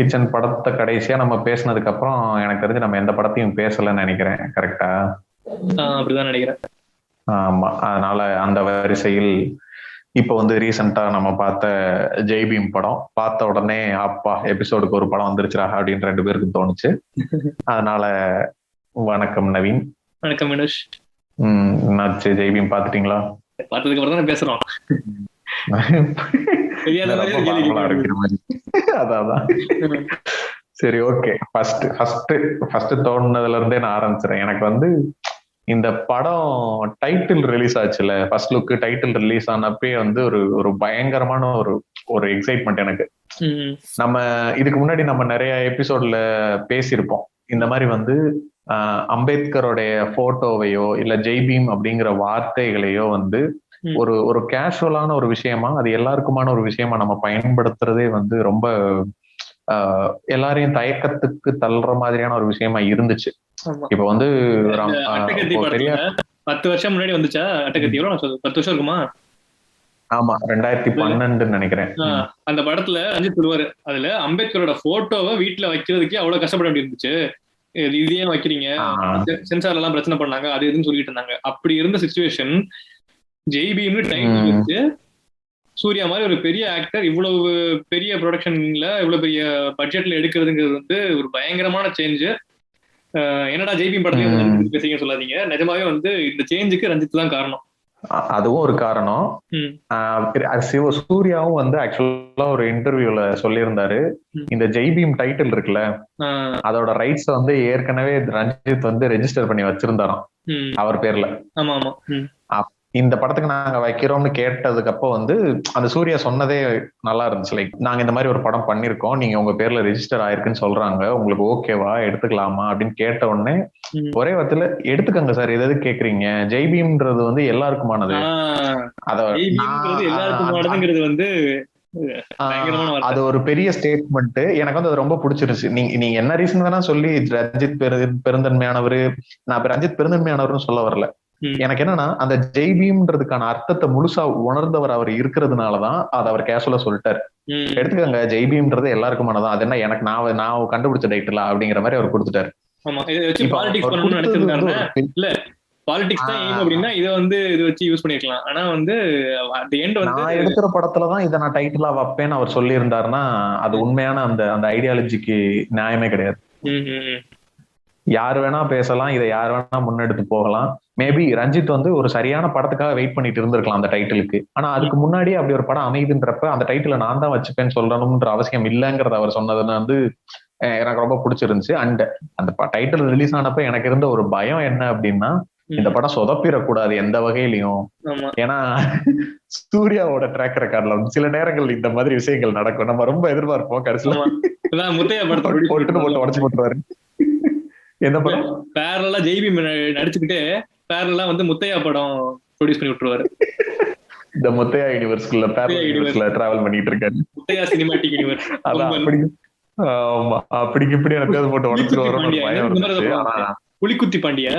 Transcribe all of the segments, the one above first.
Kitchen படத்தை கடைசியா நம்ம பேசினதுக்கு அப்புறம் எனக்கு தெரிஞ்சு நம்ம எந்த படத்தையும் பேசலன்னு நினைக்கிறேன். கரெக்டா? அப்படிதான் நினைக்கிறேன். ஆமா, அதனால அந்த வரிசையில் இப்ப வந்து ரீசெண்டா நம்ம பார்த்த ஜெய்பீம் படம் பார்த்த உடனே அப்பா எபிசோடுக்கு ஒரு படம் வந்துருச்சுரா அப்படின்னு 2 பேருக்கு தோணுச்சு. அதனால வணக்கம் நவீன். வணக்கம் வினுஷ். என்னாச்சு, ஜெய்பீம் பாத்துட்டீங்களா? பார்த்ததுக்கு அப்புறம் தானே பேசுறோம். அதான் சரி, ஓகே. ஃபர்ஸ்ட் தோணுனதுல இருந்தே நான் ஆரம்பிச்சிடறேன். எனக்கு வந்து இந்த படம் டைட்டில் ரிலீஸ் ஆச்சுல, ஃபர்ஸ்ட் லுக் டைட்டில் ரிலீஸ் ஆனப்பே வந்து ஒரு பயங்கரமான ஒரு எக்ஸைட்மெண்ட் எனக்கு. நம்ம இதுக்கு முன்னாடி நம்ம நிறைய எபிசோட்ல பேசியிருப்போம். இந்த மாதிரி வந்து அம்பேத்கருடைய போட்டோவையோ இல்ல ஜெய்பீம் அப்படிங்கிற வார்த்தைகளையோ வந்து ஒரு கேஷுவலான ஒரு விஷயமா, அது எல்லாருக்குமான ஒரு விஷயமா நம்ம பயன்படுத்துறதே வந்து ரொம்ப எல்லாரையும் தயக்கத்துக்கு தள்ளுற மாதிரியான ஒரு விஷயமா இருந்துச்சு. இப்ப வந்து 10 வருஷம் முன்னாடி வந்துச்சா அட்டகத்தி? 10 வருஷம் இருக்குமா? ஆமா, 2012 நினைக்கிறேன். அந்த படத்துல ரஞ்சித் சொல்லுவாரு, அதுல அம்பேத்கரோட போட்டோவை வீட்டுல வைக்கிறதுக்கே அவ்வளவு கஷ்டப்பட வேண்டி இருந்துச்சு. இது ஏன் வைக்கிறீங்க, சென்சார்ல எல்லாம் பிரச்சனை பண்ணாங்க, அது இதுன்னு சொல்லிட்டு இருந்தாங்க. அப்படி இருந்த சிச்சுவேஷன் ஜெய்பீம்னு டைட்டில் வச்சு சூர்யா மாதிரி ஒரு பெரிய ஆக்டர் இவ்வளவு பெரிய ப்ரொடக்ஷன்ல இவ்வளவு பெரிய பட்ஜெட்ல எடுக்கிறதுங்கிறது வந்து ஒரு பயங்கரமான சேஞ்சு. என்னடா ஜெய்பீம் படத்தையும் பேசுறீங்க சொல்லாதீங்க, நிஜமாவே வந்து இந்த சேஞ்சுக்கு ரஞ்சித் தான் காரணம். அதுவும் ஒரு காரணம். சூர்யாவும் வந்து ஆக்சுவலா ஒரு இன்டர்வியூல சொல்லியிருந்தாரு, இந்த ஜெய்பீம் டைட்டில் இருக்குல்ல, அதோட ரைட்ஸ் வந்து ஏற்கனவே ரஞ்சித் வந்து ரெஜிஸ்டர் பண்ணி வச்சிருந்தாராம் அவர் பேர்ல. இந்த படத்துக்கு நாங்க வைக்கிறோம்னு கேட்டதுக்கு அப்போ வந்து அந்த சூர்யா சொன்னதே நல்லா இருந்துச்சு. லைக், நாங்க இந்த மாதிரி ஒரு படம் பண்ணிருக்கோம், நீங்க உங்க பேர்ல ரெஜிஸ்டர் ஆயிருக்குன்னு சொல்றாங்க, உங்களுக்கு ஓகேவா, எடுத்துக்கலாமா அப்படின்னு கேட்ட உடனே ஒரே வார்த்தையில எடுத்துக்கங்க சார், எது கேக்குறீங்க, ஜெய்பீம்ன்றது வந்து எல்லாருக்குமானது, அது ஒரு பெரிய ஸ்டேட்மெண்ட். எனக்கு வந்து அது ரொம்ப பிடிச்சிருச்சு. நீங்க என்ன ரீசன் வேணா சொல்லி ரஞ்சித் பெருந்தன்மையானவரு, நான் ரஞ்சித் பெருந்தன்மையானவர்னு சொல்ல வரல. எனக்கு என்னன்னா, அந்த ஜெய்பீம்ன்றதுக்கான அர்த்தத்தை முழுசா உணர்ந்தவர் அவர் இருக்கிறதுனாலதான் அதை அவர் கேஷுவலா சொல்லிட்டாரு. எடுத்துக்கங்க, ஜெய்பீம்ன்றது எல்லாருக்குமானதான், அது என்ன எனக்கு நான் கண்டுபிடிச்ச டைட்டிலா அப்படிங்கிற மாதிரி அவர் கொடுத்துட்டாரு. நான் எடுக்கிற படத்துலதான் இதை நான் டைட்டிலா வைப்பேன்னு அவர் சொல்லி இருந்தாருன்னா அது உண்மையான அந்த ஐடியாலஜிக்கு நியாயமே கிடையாது. யார் வேணா பேசலாம், இதை யார் வேணா முன்னெடுத்து போகலாம். மேபி ரஞ்சித் வந்து ஒரு சரியான படத்துக்காக வெயிட் பண்ணிட்டு இருந்திருக்கலாம் அந்த டைட்டிலுக்கு. ஆனா அதுக்கு முன்னாடியே அப்படி ஒரு படம் அமைதுன்றப்ப அந்த டைட்டில நான் தான் வச்சுப்பேன்னு சொல்லணும்ன்ற அவசியம் இல்லைங்கிறத அவர் சொன்னதுன்னு வந்து எனக்கு ரொம்ப பிடிச்சிருந்துச்சு. அண்ட் அந்த டைட்டில் ரிலீஸ் ஆனப்ப எனக்கு இருந்த ஒரு பயம் என்ன அப்படின்னா, இந்த படம் சொதப்பிடக்கூடாது எந்த வகையிலையும். ஏன்னா சூர்யாவோட ட்ராக் ரெக்கார்ட்ல சில நேரங்கள் இந்த மாதிரி விஷயங்கள் நடக்கும், நம்ம ரொம்ப எதிர்பார்ப்போம், கடைசியில போட்டு உடச்சு போட்டுருவாரு. எந்த படம் பேரலா ஜெய்பீம் நடிச்சுக்கிட்டே பேரலா வந்து முத்தையா படம் ப்ரொடியூஸ் பண்ணி விட்டுருவாரு. இந்த முத்தையா யூனிவர்ஸ்க்குள்ள பேரலா டிராவல் பண்ணிட்டு இருக்காரு, முத்தையா சினிமாட்டிக் யூனிவர்ஸ். ஆமா, அப்படிக்கு இப்படி எனக்கு போட்டு உடச்சிருவாரு. புலிக்குத்தி பாண்டியா,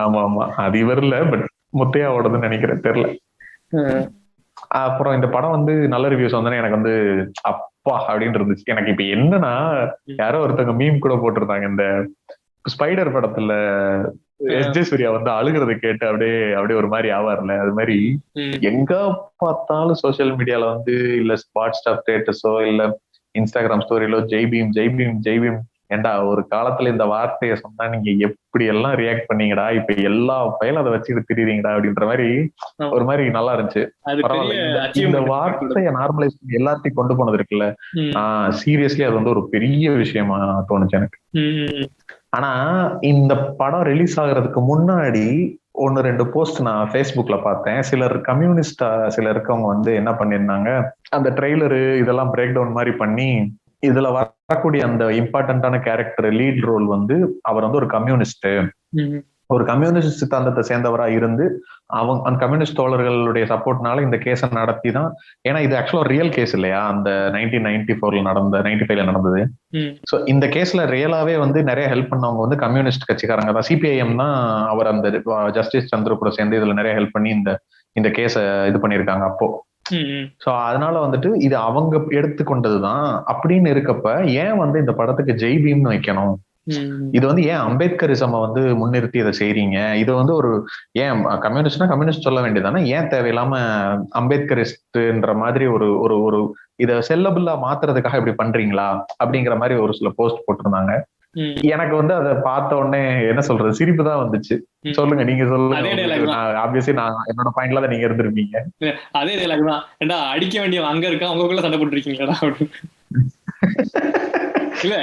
ஆமா ஆமா, அது இவர் இல்ல, பட் முத்தையாவோடதுன்னு நினைக்கிறேன், தெரியல. அப்புறம் இந்த படம் வந்து நல்ல ரிவ்யூஸ் வந்தோன்னே எனக்கு வந்து அப்பா அப்படின்னு இருந்துச்சு. எனக்கு இப்ப என்னன்னா, யாரோ ஒருத்தவங்க மீம் கூட போட்டிருந்தாங்க, இந்த ஸ்பைடர் படத்துல எஸ்.ஜே. சூர்யா வந்து அழுகிறத கேட்டு அப்படியே ஒரு மாதிரி ஆவார்ல, அது மாதிரி எங்க பார்த்தாலும் சோசியல் மீடியால வந்து இல்ல வாட்ஸ்அப் ஸ்டேட்டஸோ இல்ல இன்ஸ்டாகிராம் ஸ்டோரியிலோ ஜெய்பீம் ஜெய்பீம் ஜெய்பீம். ஏண்டா, ஒரு காலத்துல இந்த வார்த்தையை சொன்னா நீங்க எப்படி எல்லாம் ரியாக்ட் பண்ணீங்கடா, இப்ப எல்லா பயிலும் அதை வச்சுக்கிட்டு திரியுறீங்கடா அப்படின்ற மாதிரி ஒரு மாதிரி நல்லா இருந்துச்சு. பரவாயில்ல, இந்த வார்த்தையை நார்மலைஸ் எல்லாத்தையும் கொண்டு போனது இருக்குல்ல, சீரியஸ்லி அது வந்து ஒரு பெரிய விஷயமா தோணுச்சு எனக்கு. ஆனா இந்த படம் ரிலீஸ் ஆகுறதுக்கு முன்னாடி 1-2 போஸ்ட் நான் ஃபேஸ்புக்ல பார்த்தேன். சிலர் இருக்கவங்க வந்து என்ன பண்ணிருந்தாங்க, அந்த ட்ரெய்லரு இதெல்லாம் பிரேக் டவுன் மாதிரி பண்ணி, இதுல வரக்கூடிய அந்த இம்பார்ட்டன்டான கேரக்டர் லீட் ரோல் வந்து அவர் வந்து ஒரு கம்யூனிஸ்ட் சித்தாந்தத்தை சேர்ந்தவரா இருந்து அவங்க அந்த கம்யூனிஸ்ட் தோழர்களுடைய சப்போர்ட்னால இந்த கேஸை நடத்தி தான். ஏன்னா இது ஆக்சுவலா ஒரு ரியல் கேஸ் இல்லையா, அந்த 1994 95 நடந்தது. ஸோ இந்த கேஸ்ல ரியலாவே வந்து நிறைய ஹெல்ப் பண்ணவங்க வந்து கம்யூனிஸ்ட் கட்சிக்காரங்க தான். சிபிஐஎம் தான் அவர் அந்த ஜஸ்டிஸ் சந்திர கூட சேர்ந்து இதுல நிறைய ஹெல்ப் பண்ணி இந்த கேஸை இது பண்ணியிருக்காங்க. அப்போ சோ அதனால வந்துட்டு இது அவங்க எடுத்துக்கொண்டதுதான் அப்படின்னு இருக்கப்ப ஏன் வந்து இந்த படத்துக்கு ஜெய் பீம்னு வைக்கணும்? இது வந்து ஏன் அம்பேத்கரிசம் வந்து முன்னிறுத்தி இதை செய்றீங்க? இது வந்து ஒரு ஏன் கம்யூனிஸ்ட்னா கம்யூனிஸ்ட் சொல்ல வேண்டியதானே? ஏன் தேவையில்லாம அம்பேத்கரிஸ்ட்ன்ற மாதிரி ஒரு ஒரு ஒரு இதை செல்லபிள்ளா மாத்துறதுக்காக இப்படி பண்றீங்களா அப்படிங்கிற மாதிரி ஒரு சில போஸ்ட் போட்டிருந்தாங்க. எனக்கு வந்து அதை பார்த்த உடனே என்ன சொல்றது, சிரிப்பு தான் வந்துச்சு. சொல்லுங்க, நீங்க சொல்லுங்க. ஆப்வியஸ்லி நான் என்னோட பாயிண்ட்ல தான் நீங்க இருந்திருப்பீங்க. அதே டைலாக் தான், ஏண்டா அடிக்க வேண்டிய அங்க இருக்கா, உங்களுக்குள்ள சண்டை போட்டுருக்கீங்களா அப்படின்னு. இல்ல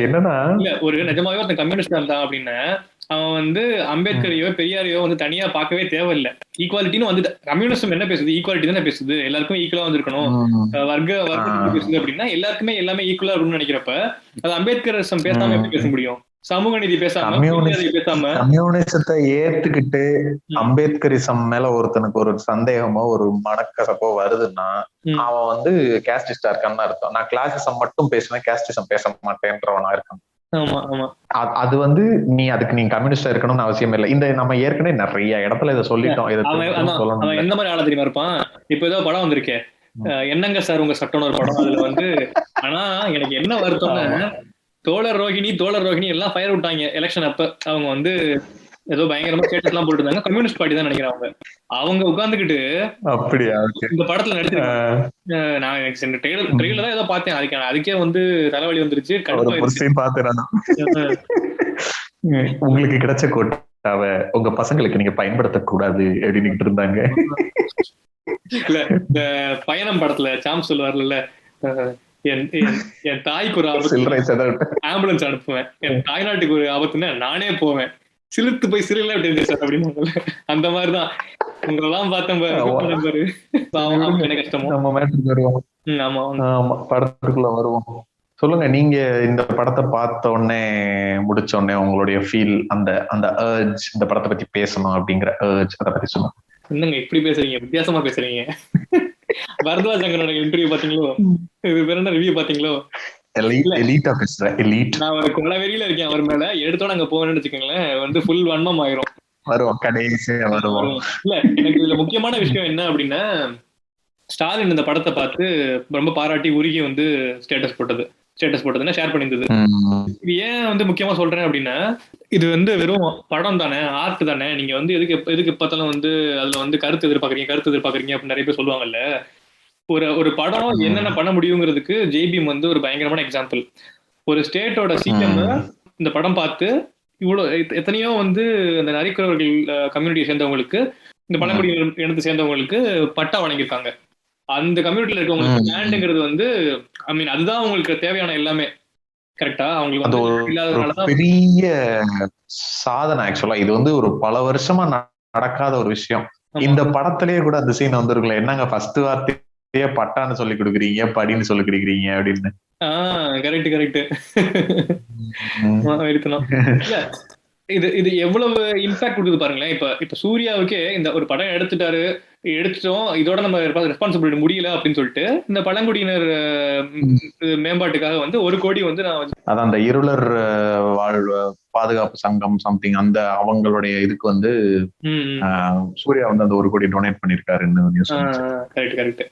என்னன்னா இல்ல ஒரு நிஜமாவே ஒருத்தன் கம்யூனிஸ்ட் இருந்தான் அப்படின்னு அவன் வந்து அம்பேத்கரையோ பெரியாரையோ வந்து தனியா பார்க்கவே தேவையில்லை. ஈக்குவாலிட்டின்னு வந்து கம்யூனிஸ்டம் என்ன பேசுது? ஈக்குவாலிட்டி தானே பேசுது. எல்லாருக்கும் ஈக்குவலா வந்திருக்கணும், வர்க்க பேசுது அப்படின்னா எல்லாருக்குமே எல்லாமே ஈக்குவலா இருக்கணும்னு நினைக்கிறப்ப அது அம்பேத்கரிசம் பேசாம எப்படி பேச முடியும்? சமூக நீதி பேசாம கம்யூனிசத்தை ஏத்துக்கிட்டு அம்பேத்கரிசம் மேல ஒருத்தனுக்கு ஒரு சந்தேகமோ ஒரு மனக்கசப்போ வருதுன்னா அவன் வந்து கேஸ்டிஸ்டா இருக்கான்னு அர்த்தம். நான் கிளாசிசம் மட்டும் பேசுவேன், கேஸ்டிசம் பேச மாட்டேன்றவனா இருக்கான். அது வந்து அதுக்கு நீ கம்யூனிஸ்டா இருக்கணும்னு அவசியம் இல்லை. இந்த நம்ம ஏற்கனவே நிறைய இடத்துல இதை சொல்லிட்டோம். எந்த மாதிரி ஆள தெரியுமா இருப்பான்? இப்ப ஏதோ படம் வந்திருக்கேன், என்னங்க சார் உங்க சட்டம்னு ஒரு படம். அதுல வந்து ஆனா எனக்கு என்ன வருத்தம்னா தோழர் ரோஹிணி எல்லாம் ஃபயர் விட்டாங்க எலெக்ஷன் அப்ப. அவங்க வந்து ஏதோ பயங்கரமா ஸ்டேட்டஸ் எல்லாம் போட்டு இருந்தாங்க. கம்யூனிஸ்ட் பார்ட்டி தான் நினைக்கிறேன். அவங்க உட்கார்ந்துகிட்டு அப்படியா இந்த படத்துல நடிச்சிருக்காங்க. நான் எனக்கு ட்ரெயிலர் தான் ஏதோ பார்த்தேன். அதுக்கே வந்து தலைவலி வந்துருச்சு. உங்களுக்கு கிடைச்ச கோட்டாவை உங்க பசங்களுக்கு நீங்க பயன்படுத்தக்கூடாது அப்படின்னு இருந்தாங்க. இல்ல இந்த பயணம் படத்துல சாம் சொல்லுவார்ல, என் தாய்க்கு ஒரு ஆபத்து ஆம்புலன்ஸ் அனுப்புவேன், என் தாய்நாட்டுக்கு ஒரு ஆபத்துன்னா நானே போவேன், சிலுத்து போய் சிறுல அப்படின்னு. அந்த மாதிரிதான் உங்களெல்லாம் பார்த்தேன் பாரு. என்ன கஷ்டமோ. படத்துக்குள்ள வருவோம். சொல்லுங்க, நீங்க இந்த படத்தை பார்த்த உடனே முடிச்ச உடனே உங்களுடைய ஃபீல், அந்த அந்த அர்ஜ், இந்த படத்தை பத்தி பேசணும் அப்படிங்கிற அர்ஜ், அதை பத்தி சொல்லுங்க. என்னங்க இப்படி பேசுறீங்க, வித்தியாசமா பேசுறீங்க. பரத்வாஜ் சங்கரோட இன்டர்வியூ பாத்தீங்களோ? இது வேற என்ன ரிவ்யூ பாத்தீங்களோ? நான் ஒரு கொலவெறியில இருக்கேன் அவர் மேல. எடுத்தோட அங்க போவேன்னு வச்சுக்கோங்களேன், வந்து ஃபுல் வன்மம் ஆயிரும். இல்ல எனக்கு இதுல முக்கியமான விஷயம் என்ன அப்படின்னா, ஸ்டாலின் இந்த படத்தை பார்த்து ரொம்ப பாராட்டி உருகி வந்து ஸ்டேட்டஸ் போட்டதுன்னா ஷேர் பண்ணியிருந்தது. இது ஏன் வந்து முக்கியமா சொல்றேன் அப்படின்னா, இது வந்து வெறும் படம் தானே, ஆர்ட் தானே, நீங்க வந்து எதுக்கு பார்த்தாலும் வந்து அதுல வந்து கருத்து எதிர்பார்க்கறீங்க அப்படின்னு நிறைய பேர் சொல்லுவாங்கல்ல. ஒரு படம் என்னென்ன பண்ண முடியுங்கிறதுக்கு ஜெய்பீம் வந்து ஒரு பயங்கரமான எக்ஸாம்பிள். ஒரு ஸ்டேட்டோட சிஎம் இந்த படம் பார்த்து இவ்வளவு எத்தனையோ வந்து அந்த நரிக்குறவர்கள் கம்யூனிட்டியை சேர்ந்தவங்களுக்கு, இந்த பழங்குடி இனத்தை சேர்ந்தவங்களுக்கு பட்டா வழங்கியிருக்காங்க. அந்த கம்யூனிட்டியில இருக்கவங்களுக்கு லேண்டுங்கிறது வந்து ஐ மீன் அதுதான் உங்களுக்கு தேவையான எல்லாமே. கரெக்டா? அவங்களுக்கு பெரிய சாதனை. ஆக்சுவலா இது வந்து ஒரு பல வருஷமா நடக்காத ஒரு விஷயம். இந்த படத்திலேயே கூட அந்த சீன் வந்துருக்குல்ல, என்னங்க ஃபர்ஸ்ட் வார்த்தையே பட்டான்னு சொல்லி கொடுக்குறீங்க, படின்னு சொல்லி கொடுக்குறீங்க அப்படின்னு. கரெக்ட். இது எவ்வளவு இம்பாக்ட் கொடுக்குது பாருங்களேன். இப்ப சூர்யாவுக்கே இந்த ஒரு படம் எடுத்துட்டோம், இதோட நம்ம ரெஸ்பான்சிபிலிட்டி முடியல அப்படின்னு சொல்லிட்டு இந்த பழங்குடியினர் மேம்பாட்டுக்காக வந்து 1 கோடி வந்து நான் அதான் அந்த இருளர் பாதுகாப்பு சங்கம் சம்திங் அந்த அவங்களுடைய இதுக்கு வந்து சூர்யா வந்து அந்த 1 கோடி டொனேட் பண்ணிருக்காருன்னு. கரெக்ட்.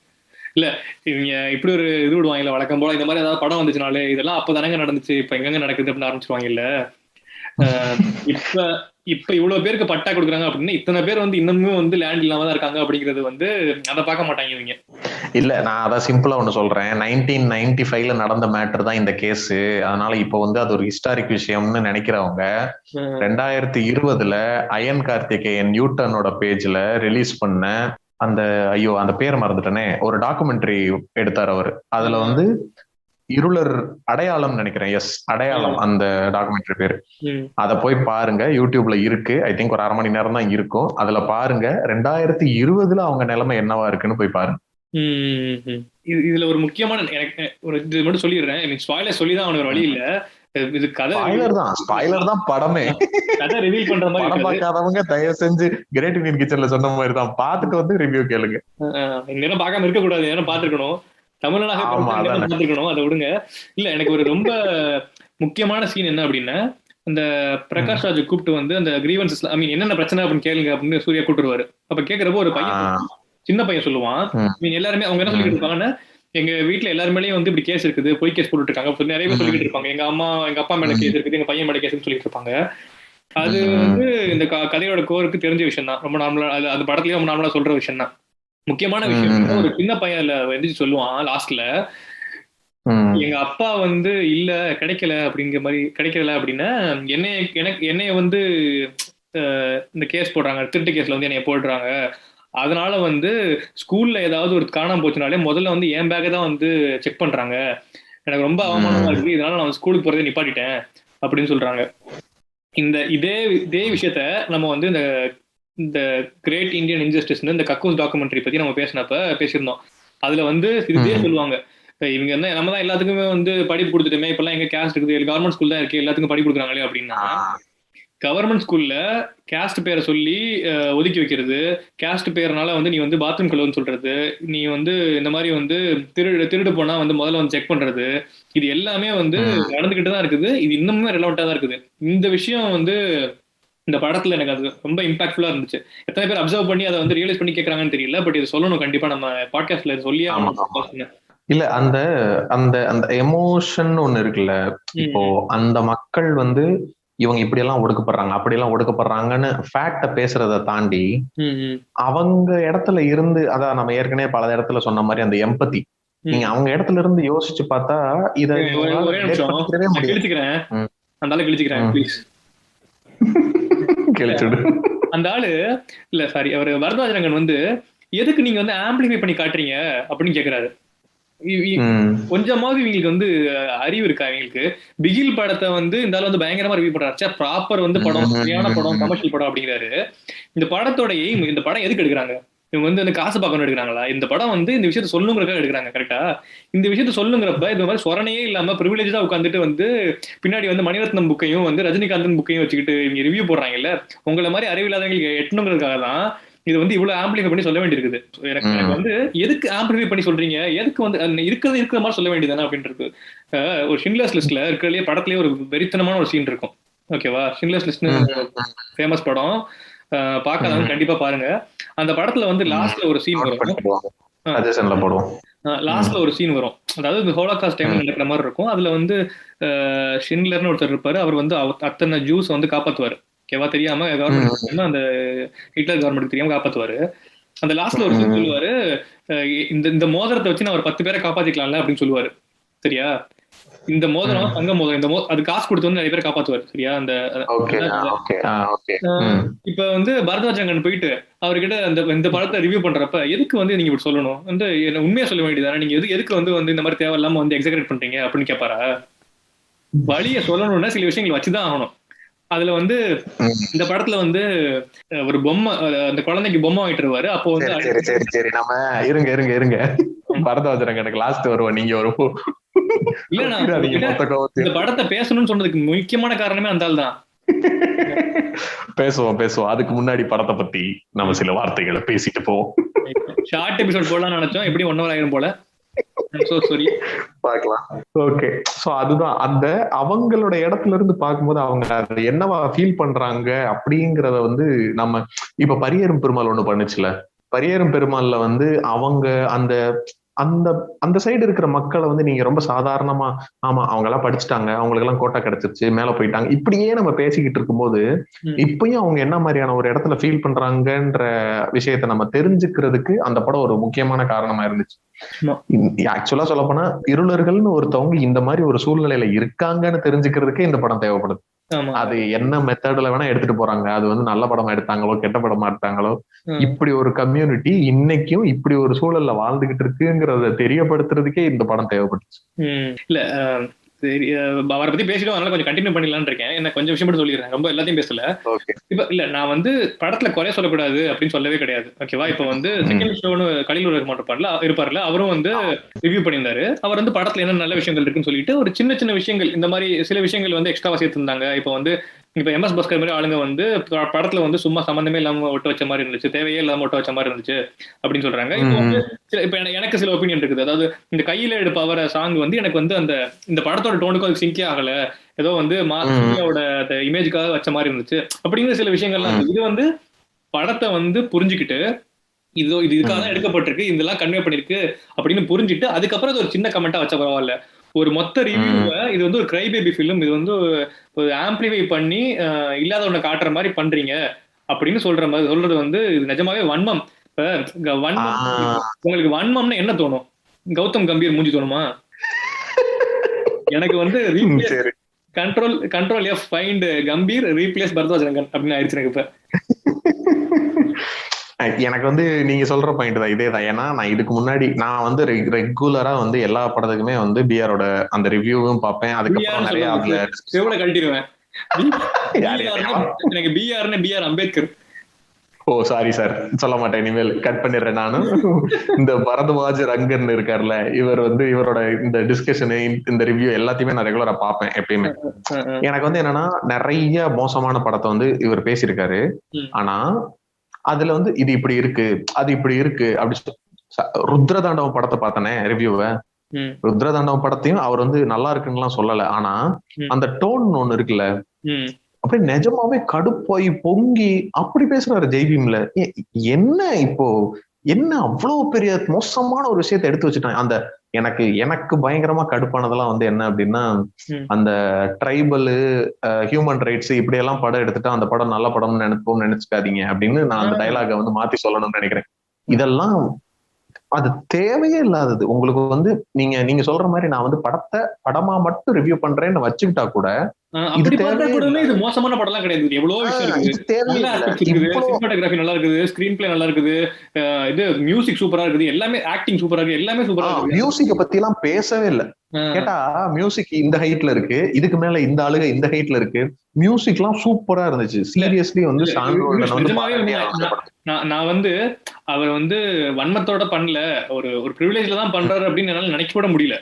இல்ல இவங்க இப்படி ஒரு இது விடுவாங்கல்ல வழக்கம் போல, இந்த மாதிரி ஏதாவது படம் வந்துச்சுனாலே இதெல்லாம் அப்பதானங்க நடந்துச்சு, இப்ப எங்க நடக்குது அப்படின்னு ஆரம்பிச்சிருவாங்க. இல்ல இப்ப இவ்வளவு பேருக்கு பட்டா கொடுக்குறாங்க அப்படின்னா இத்தனை பேர் வந்து இன்னமும் வந்து லேண்ட் இல்லாம தான் இருக்காங்க அப்படிங்கிறது வந்து அதை பார்க்க மாட்டாங்க இவங்க. இல்ல நான் அதான் சிம்பிளா ஒண்ணு சொல்றேன். 1995ல நடந்த மேட்டர் தான் இந்த கேஸ். அதனால இப்ப வந்து அது ஒரு ஹிஸ்டாரிக் விஷயம்னு நினைக்கிறவங்க 2020ல அயன் கார்த்திகேயன் நியூட்டனோட பேஜ்ல ரிலீஸ் பண்ண அந்த அந்த பேரை மறந்துட்டேனே, ஒரு டாக்குமெண்ட்ரி எடுத்தார் அவர். அதுல வந்து இருளர் அடையாளம் நினைக்கிறேன், எஸ் அடையாளம் அந்த டாக்குமெண்ட்ரி பேரு. அத போய் பாருங்க, யூடியூப்ல இருக்கு. ஐ திங்க் ஒரு 1/2 மணி நேரம் தான் இருக்கும். அதுல பாருங்க 2020ல அவங்க நிலைமை என்னவா இருக்குன்னு போய் பாருங்க. இதுல ஒரு முக்கியமான எனக்கு ஒரு இது மட்டும் சொல்லிடுறேன். ஸ்பாயிலர் சொல்லிதான் அவனுக்கு வழி இல்ல. இது கதை ஸ்பாயிலர் தான் படமே. கதை ரிவீல் பண்ற மாதிரி. படம் பார்க்காதவங்க தயவு செஞ்சு கிரேட் இந்தியன் கிச்சன்ல சொன்ன மாதிரி தான் பார்த்துட்டு வந்து ரிவ்யூ கேளுங்க. நேரம் பார்க்காம இருக்க கூடாது, நேரம் பார்த்துருக்கணும். தமிழனாக பார்த்துருக்கணும், அதை விடுங்க. இல்ல எனக்கு ஒரு ரொம்ப முக்கியமான சீன் என்ன அப்படின்னா, அந்த பிரகாஷ் ராஜ் கூப்பிட்டு வந்து அந்த கிரீவன்சஸ் ஐ மீன் என்னென்ன பிரச்சனை அப்படின்னு கேளுங்க அப்படின்னு சூர்யா கூப்பிட்டுருவாரு. அப்ப கேக்குறப்போ ஒரு பையன் சின்ன பையன் சொல்லுவான். இவங்க எல்லாருமே அவங்க என்ன சொல்லிட்டு இருப்பாங்கன்னா, எங்க வீட்டுல எல்லாருமேலயும் வந்து இப்படி கேஸ் இருக்குது, பொய் கேஸ் போட்டுட்டு இருக்காங்க, நிறைய பேர் சொல்லிட்டு இருப்பாங்க. எங்க அப்பா மேல கேஸ் இருக்குது, எங்க பையன் மேல கேஸ்ன்னு சொல்லிட்டு இருப்பாங்க. அது வந்து இந்த கதையோட கோருக்கு தெரிஞ்ச விஷயம் தான். ரொம்ப நார்மலா அந்த படத்துலயே ரொம்ப நார்மலா சொல்ற விஷயம் தான். முக்கியமான விஷயம் ஒரு சின்ன பையன்ல வந்து சொல்லுவான் லாஸ்ட்ல, எங்க அப்பா வந்து இல்ல கிடைக்கல அப்படிங்கிற மாதிரி, கிடைக்கல அப்படின்னா என்னைய வந்து இந்த கேஸ் போடுறாங்க, திருட்டு கேஸ்ல வந்து என்னைய போடுறாங்க. அதனால வந்து ஸ்கூல்ல ஏதாவது ஒரு காணாம போச்சுனாலே முதல்ல வந்து என் பேக்கை தான் வந்து செக் பண்றாங்க. எனக்கு ரொம்ப அவமானமா இருக்கு, இதனால நான் ஸ்கூலுக்கு போறதை நிப்பாட்டிட்டேன் அப்படின்னு சொல்றாங்க. இதே விஷயத்த நம்ம வந்து இந்த கிரேட் இந்தியன் இன்ஜஸ்டிஸ் இந்த கக்கூஸ் டாக்குமெண்ட்ரி பத்தி நம்ம பேசியிருந்தோம். அதுல வந்து இதே சொல்லுவாங்க, இவங்க என்ன நம்ம தான் எல்லாத்துக்குமே வந்து படிப்பு கொடுத்துட்டுமே, இப்பெல்லாம் எங்க கேஸ்ட் இருக்குது, கவர்மெண்ட் ஸ்கூல் தான் இருக்கு, எல்லாத்துக்கும் படிப்பு கொடுக்குறாங்களே அப்படின்னா, கவர்மெண்ட் ஸ்கூல்ல கேஸ்ட் பேரை சொல்லி ஒதுக்கி வைக்கிறது, கேஸ்ட் பேர்னால வந்து நீ வந்து பாத்ரூம் கழுவுன்னு சொல்றது, நீ வந்து இந்த மாதிரி வந்து திருடு போனா வந்து முதல்ல வந்து செக் பண்றது, இது எல்லாமே வந்து நடந்துகிட்டு தான் இருக்குது. இது இன்னுமே ரெலவெண்டா தான் இருக்குது. இந்த விஷயம் வந்து இந்த படத்துல எனக்கு அது ரொம்ப இம்பாக்ட்ஃபுல்லா இருந்துச்சு. எத்தனை பேர் அப்சர்வ் பண்ணி அதை வந்து ரியலைஸ் பண்ணி கேட்கறாங்கன்னு தெரியல. பட் இது சொல்லணும் கண்டிப்பா, நம்ம பாட்காஸ்ட்ல சொல்லியே ஆகணும். இல்ல அந்த அந்த அந்த எமோஷன் ஒண்ணு இருக்குல்ல, இப்போ அந்த மக்கள் வந்து இவங்க இப்படி எல்லாம் ஒடுக்கப்படுறாங்க, அப்படி எல்லாம் ஒடுக்கப்படுறாங்கன்னு ஃபேக்ட பேசுறதை தாண்டி அவங்க இடத்துல இருந்து, அதான் நம்ம ஏற்கனவே பல இடத்துல சொன்ன மாதிரி அந்த எம்பத்தி, நீங்க அவங்க இடத்துல இருந்து யோசிச்சு பார்த்தா இதை கிழிச்சுக்கிறேன், அந்த ஆளு கிழிச்சுக்கிறேன் ப்ளீஸ். அந்த ஆளு இல்ல சாரி, அவர் வரதராஜரங்கன் வந்து எதுக்கு நீங்க வந்து ஆம்பிளிஃபை பண்ணி காட்டுறீங்க அப்படின்னு கேக்குறாரு. கொஞ்சமாவது இவங்களுக்கு வந்து அறிவு இருக்கா இவங்களுக்கு? பிகில் படத்தை வந்து இந்த ஆள் வந்து பயங்கரமா ரிவ்யூ பண்றாரு, ப்ராப்பர் வந்து படம், சரியான படம், கமர்ஷியல் படம் அப்படிங்கிறாரு. இந்த படத்தோட எய்ம், இந்த படம் எதுக்கு எடுக்கிறாங்க? இவங்க வந்து அந்த காசு பார்க்கணும் எடுக்கிறாங்களா? இந்த படம் வந்து இந்த விஷயத்த சொல்லுங்கிறதுக்காக எடுக்கிறாங்க, கரெக்டா? இந்த விஷயத்த சொல்லுங்கிறப்ப இந்த மாதிரி சொரணையே இல்லாம பிரிவிலேஜா உட்காந்துட்டு வந்து பின்னாடி வந்து மணிரத்னம் புக்கையும் வந்து ரஜினிகாந்தன் புக்கையும் வச்சுக்கிட்டு இவங்க ரிவ்யூ போடுறாங்கல்ல, உங்களை மாதிரி அறிவில்லாதவங்களுக்கு எட்டணுங்கிறதுக்காக தான் இது வந்து இவ்வளவு ஆம்பிளிஃபை பண்ணி சொல்ல வேண்டியிருக்குது. எனக்கு வந்து எதுக்கு ஆம்பிளிஃபை பண்ணி சொல்றீங்க, எதுக்கு வந்து இருக்கிற மாதிரி சொல்ல வேண்டியதானே அப்படின்றது. ஒரு ஷிண்ட்லர்ஸ் லிஸ்ட்ல இருக்கிறதுலயே படத்துலயே ஒரு வெறித்தனமான ஒரு சீன் இருக்கும், ஓகேவா? ஷிண்ட்லர்ஸ் லிஸ்ட் ஃபேமஸ் படம், பார்க்காதவங்க கண்டிப்பா பாருங்க. அந்த படத்துல வந்து லாஸ்ட்ல ஒரு சீன் வரும், லாஸ்ட்ல ஒரு சீன் வரும், அதாவது இந்த ஹோலோகாஸ்ட் டைம்ல நடக்கிற மாதிரி இருக்கும். அதுல வந்து ஷிண்ட்லர்னு ஒருத்தர் இருப்பாரு, அவர் வந்து அத்தனை ஜூஸ் வந்து காப்பாத்துவாரு, ஓகேவா? தெரியாம கவர்மெண்ட், அந்த ஹிட்லர் கவர்மெண்ட் தெரியாம காப்பாத்துவாரு. அந்த லாஸ்ட்ல ஒரு சீன் சொல்லுவாரு, இந்த மோதிரத்தை வச்சு நான் ஒரு 10 பேரை காப்பாத்திக்கலாம்ல அப்படின்னு சொல்லுவாரு, சரியா? இந்த மோதிரம் தங்க மோதிரம், அது காசு கொடுத்து வந்து நிறைய பேர் காப்பாத்துவாரு, சரியா? அந்த இப்ப வந்து பரதராஜரங்கன் போயிட்டு அவர்கிட்ட இந்த படத்தை ரிவ்யூ பண்றப்ப எதுக்கு வந்து நீங்க இப்படி சொல்லணும், வந்து உண்மையா சொல்ல வேண்டியதானே, நீங்க எதுக்கு வந்து இந்த மாதிரி தேவையில்லாம வந்து எக்ஸாகரேட் பண்றீங்க அப்படின்னு கேட்பாரா? வழிய சொல்லணும்னா சில விஷயங்கள் வச்சுதான் ஆகணும். அதுல வந்து இந்த படத்துல வந்து ஒரு பொம்மை, அந்த குழந்தைக்கு பொம்மை வாங்கிட்டு வருவாரு. அப்போ வந்து சரி நம்ம இருங்க பரதராஜரங்கனுக்கு லாஸ்ட் வருவோம், நீங்க வருவோம். இல்ல, இந்த படத்தை பேசணும்னு சொன்னதுக்கு முக்கியமான காரணமே அந்த ஆள் தான். பேசுவோம். அதுக்கு முன்னாடி படத்தை பத்தி நம்ம சில வார்த்தைகளை பேசிட்டு போவோம். ஷார்ட் எபிசோட் போடலாம்னு நினைச்சோம், எப்படி 1 hour ஆயிரும் போல. பார்க்கலாம். ஓகே, சோ அதுதான் அந்த அவங்களோட இடத்துல இருந்து பார்க்கும்போது அவங்க அது என்னவா ஃபீல் பண்றாங்க அப்படிங்கறத வந்து நம்ம இப்ப பரியேறும் பெருமாள் ஒண்ணு பண்ணுச்சுல, பரியேறும் பெருமாள்ல வந்து அவங்க அந்த அந்த அந்த சைடு இருக்கிற மக்களை வந்து நீங்க ரொம்ப சாதாரணமா, ஆமா அவங்க எல்லாம் படிச்சுட்டாங்க, அவங்களுக்கு எல்லாம் கோட்டா கிடைச்சிருச்சு, மேல போயிட்டாங்க, இப்படியே நம்ம பேசிக்கிட்டு இருக்கும்போது இப்பயும் அவங்க என்ன மாதிரியான ஒரு இடத்துல ஃபீல் பண்றாங்கன்ற விஷயத்த நம்ம தெரிஞ்சுக்கிறதுக்கு அந்த படம் ஒரு முக்கியமான காரணமா இருந்துச்சு. ஆக்சுவலா சொல்ல போனா இருளர்கள்னு ஒருத்தவங்க இந்த மாதிரி ஒரு சூழ்நிலையில இருக்காங்கன்னு தெரிஞ்சுக்கிறதுக்கே இந்த படம் தேவைப்படுது. அது என்ன மெத்தட்ல வேணா எடுத்துட்டு போறாங்க, அது வந்து நல்ல படமா எடுத்தாங்களோ கெட்ட படமா எடுத்தாங்களோ, இப்படி ஒரு கம்யூனிட்டி இன்னைக்கும் இப்படி ஒரு சூழல்ல வாழ்ந்துகிட்டு இருக்குங்கிறத தெரியப்படுத்துறதுக்கே இந்த படம் தேவைப்பட்டுச்சு. இல்ல அவரை பத்தி பேசிடும், அதனால கொஞ்சம் கண்டினியூ பண்ணிடலான்னு இருக்கேன். என்ன கொஞ்சம் விஷயம் மட்டும் சொல்லிடுறேன், ரொம்ப எல்லாத்தையும் பேசல. இப்ப இல்ல நான் வந்து படத்துல குறைய சொல்லக்கூடாது அப்படின்னு சொல்லவே கிடையாது, ஓகேவா? இப்ப வந்து செகண்ட் ஷோன்னு கலில் இருப்பார்ல, அவரும் வந்து ரிவ்யூ பண்ணியிருந்தாரு. அவர் வந்து படத்துல என்ன நல்ல விஷயங்கள் இருக்குன்னு சொல்லிட்டு ஒரு சின்ன சின்ன விஷயங்கள், இந்த மாதிரி சில விஷயங்கள் வந்து எக்ஸ்ட்ராவா சேர்த்திருந்தாங்க. இப்ப MS பாஸ்கர் மாதிரி ஆளுங்க வந்து படத்துல வந்து சும்மா சம்பந்தமே இல்லாம ஒட்ட வச்ச மாதிரி இருந்துச்சு, தேவையே இல்லாம ஒட்ட வச்ச மாதிரி இருந்துச்சு அப்படின்னு சொல்றாங்க. இப்போ வந்து இப்ப எனக்கு சில ஒப்பீனியன் இருக்குது. அதாவது இந்த கையில எடுப்பவர சாங் வந்து எனக்கு வந்து இந்த படத்தோட டோனுக்கு அது சிங்கே ஆகல, ஏதோ வந்து மாசியோட இமேஜுக்காக வச்ச மாதிரி இருந்துச்சு அப்படிங்கிற சில விஷயங்கள்லாம். இது வந்து படத்தை வந்து புரிஞ்சுக்கிட்டு இதுக்காக தான் எடுக்கப்பட்டிருக்கு, இதெல்லாம் கன்வே பண்ணிருக்கு அப்படின்னு புரிஞ்சுட்டு அதுக்கப்புறம் இது ஒரு சின்ன கமெண்டா வச்ச பரவாயில்ல. ஒரு மொத்த ரிவ்யூவை இது வந்து ஒரு கிரை பேபி ஃபிலிம், இது வந்து ஒரு ஆம்பிளிஃபை பண்ணி இல்லாத ஒண்ணு காட்டுற மாதிரி பண்றீங்க அப்படின்னு சொல்றது வந்து இது நிஜமாவே வன்மம். இப்ப வன்மம், உங்களுக்கு வன்மம்னா என்ன தோணும்? கௌதம் கம்பீர் மூஞ்சி தோணுமா? எனக்கு வந்து control F find Gambhir replace Bharadwaj Rangan அப்படின்னு ஆயிடுச்சு எனக்கு இப்ப. எனக்கு வந்து நீங்க சொல்ற பாயிண்ட் தான் இதேதான். ஏன்னா நான் இதுக்கு முன்னாடி நான் வந்து ரெகுலரா வந்து எல்லா படத்துக்குமே வந்து பிஆரோட அந்த ரிவ்யூவும் பார்ப்பேன். அதுக்கப்புறம் நிறைய அதுல எவ்வளவு கழட்டிடுவேன். எனக்கு பிஆர் அம்பேத்கர். ஓ சாரி சார், சொல்ல மாட்டேன், இனிமேல் கட் பண்ணிடுறேன் நானும். இந்த பரத்வாஜ் ரங்கன் இருக்காருல்ல, இவர் வந்து இவரோட இந்த டிஸ்கஷனு இந்த ரிவ்யூ எல்லாத்தையுமே நான் ரெகுலரா பார்ப்பேன் எப்பயுமே. எனக்கு வந்து என்னன்னா நிறைய மோசமான படத்தை வந்து இவர் பேசியிருக்காரு. ஆனா அதுல வந்து இது இப்படி இருக்கு, அது இப்படி இருக்கு அப்படி. ருத்ரதாண்டவம் படத்தை பார்த்தனே ரிவ்யூவை, ருத்ரதாண்டவம் படத்தையும் அவர் வந்து நல்லா இருக்குன்னு சொல்லல. ஆனா அந்த டோன் ஒண்ணு இருக்குல்ல, அப்படி நிஜமாவே கடுப்பாய் பொங்கி அப்படி பேசுறாரு ஜெய்பீம்ல. என்ன இப்போ என்ன அவ்வளவு பெரிய மோசமான ஒரு விஷயத்த எடுத்து வச்சுட்டாங்க. அந்த எனக்கு பயங்கரமா கடுப்பானதெல்லாம் வந்து என்ன அப்படின்னா, அந்த ட்ரைபல் ஹியூமன் ரைட்ஸ் இப்படி எல்லாம் படம் எடுத்துட்டா அந்த படம் நல்ல படம்னு நினைச்சுக்காதீங்க அப்படின்னு நான் அந்த டைலாக வந்து மாத்தி சொல்லணும்னு நினைக்கிறேன். இதெல்லாம் அது தேவையே இல்லாதது. உங்களுக்கு வந்து நீங்க சொல்ற மாதிரி நான் வந்து படத்தை படமா மட்டும் ரிவ்யூ பண்றேன்னு வச்சுக்கிட்டா கூட இது மோசமான படம் கிடையாது. எவ்வளவு விஷயம் இருக்குது, சினிமாட்டோகிராஃபி நல்லா இருக்குது, ஸ்கிரீன் பிளே நல்லா இருக்குது, இது மியூசிக் சூப்பரா இருக்குது, எல்லாமே ஆக்டிங் சூப்பரா இருக்கு, எல்லாமே சூப்பரா இருக்கு. மியூசிக்க பத்தி எல்லாம் பேசவே இல்லை. கேட்டா மியூசிக் இந்த ஹைட்ல இருக்கு, இதுக்கு மேல இந்த ஆளுக இந்த ஹைட்ல இருக்கு. மியூசிக் எல்லாம் சூப்பரா இருந்துச்சு. சீரியஸ்லி வந்து நான் வந்து அவர் வந்து வன்மத்தோட பண்ணல, ஒரு பிரிவிலேஜ்ல தான் பண்றாரு அப்படின்னு என்னால நினைக்க கூட முடியல.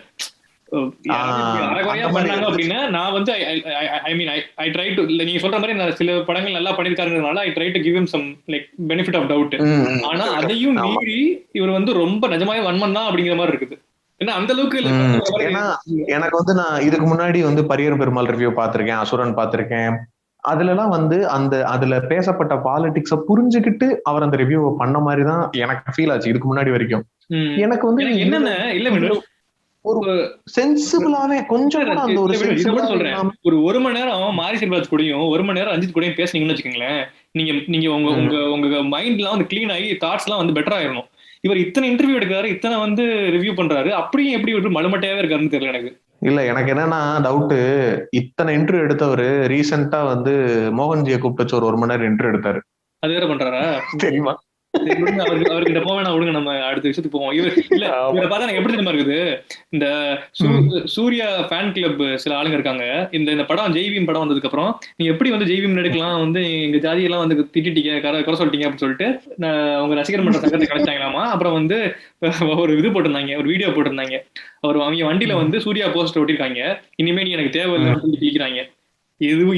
பண்ணாங்க அப்படின்னா நான் வந்து ஐ ட்ரை டு, நீங்க சொல்ற மாதிரி நான் சில படங்கள் நல்லா பண்ணிருக்காருனால I try to give him some like benefit of doubt. ஆனா அதையும் மீறி இவர் வந்து ரொம்ப நிஜமாவே வன்மம் தான் அப்படிங்கிற மாதிரி இருக்குது. ஏன்னா அந்த அளவுக்கு எனக்கு வந்து நான் இதுக்கு முன்னாடி வந்து பரியர் பெருமாள் ரிவ்யூ பார்த்திருக்கேன், அசுரன் பார்த்திருக்கேன். அதுல எல்லாம் வந்து அதுல பேசப்பட்ட பாலிடிக்ஸ புரிஞ்சுக்கிட்டு அவர் அந்த ரிவ்யூ பண்ண மாதிரிதான் எனக்கு ஃபீல் ஆச்சு இதுக்கு முன்னாடி வரைக்கும். எனக்கு வந்து என்னென்ன இல்ல ஒரு சென்சிபிளாவே கொஞ்சம் அந்த ஒரு சொல்றேன். ஒரு மணி நேரம் மாரி செல்வராஜ் கூடயும் 1 மணி நேரம் ரஞ்சித் கூடயும் பேசுனீங்கன்னு வச்சுக்கோங்களேன், நீங்க உங்க மைண்ட்லாம் வந்து கிளீன் ஆகி தாட்ஸ் எல்லாம் வந்து பெட்டர் ஆயிரும். இவர் இத்தனை இன்டர்வியூ எடுக்கிறாரு, இத்தனை வந்து ரிவ்யூ பண்றாரு, அப்படியும் எப்படி ஒரு மலுமட்டையாவே இருக்காருன்னு தெரியல எனக்கு. இல்ல எனக்கு என்னன்னா டவுட், இத்தனை இன்டர்வியூ எடுத்தவரு ரீசெண்டா வந்து மோகன்ஜியை கூப்பிட்டு ஒரு 1 மணி நேரம் இன்டர்வியூ எடுத்தாரு. அது வேற பண்றாரா தெரியுமா? அவர்கிட்ட போவேனா விடுங்க, நம்ம அடுத்த விஷயத்துக்கு போவோம். இவரை பார்த்தா எனக்கு எப்படி தெரியுமா இருக்குது, இந்த சூர்யா ஃபேன் கிளப் சில ஆளுங்க இருக்காங்க. இந்த படம் ஜெய்பீம் படம் வந்ததுக்கு அப்புறம் நீங்க எப்படி வந்து ஜெய்பீம் எடுக்கலாம், வந்து எங்க ஜாதியெல்லாம் வந்து திட்டிட்டீங்க, குறை சொல்லிட்டீங்க அப்படின்னு சொல்லிட்டு அவங்க ரசிகர் மன்ற சங்கத்தை கிடைச்சாங்களாமா. அப்புறம் வந்து ஒரு இது போட்டிருந்தாங்க, ஒரு வீடியோ போட்டிருந்தாங்க. அவங்க வண்டியில வந்து சூர்யா போஸ்டர் ஒட்டிருக்காங்க, இனிமே நீ எனக்கு தேவையில்லைன்னு சொல்லி கிளிக்கிறாங்க.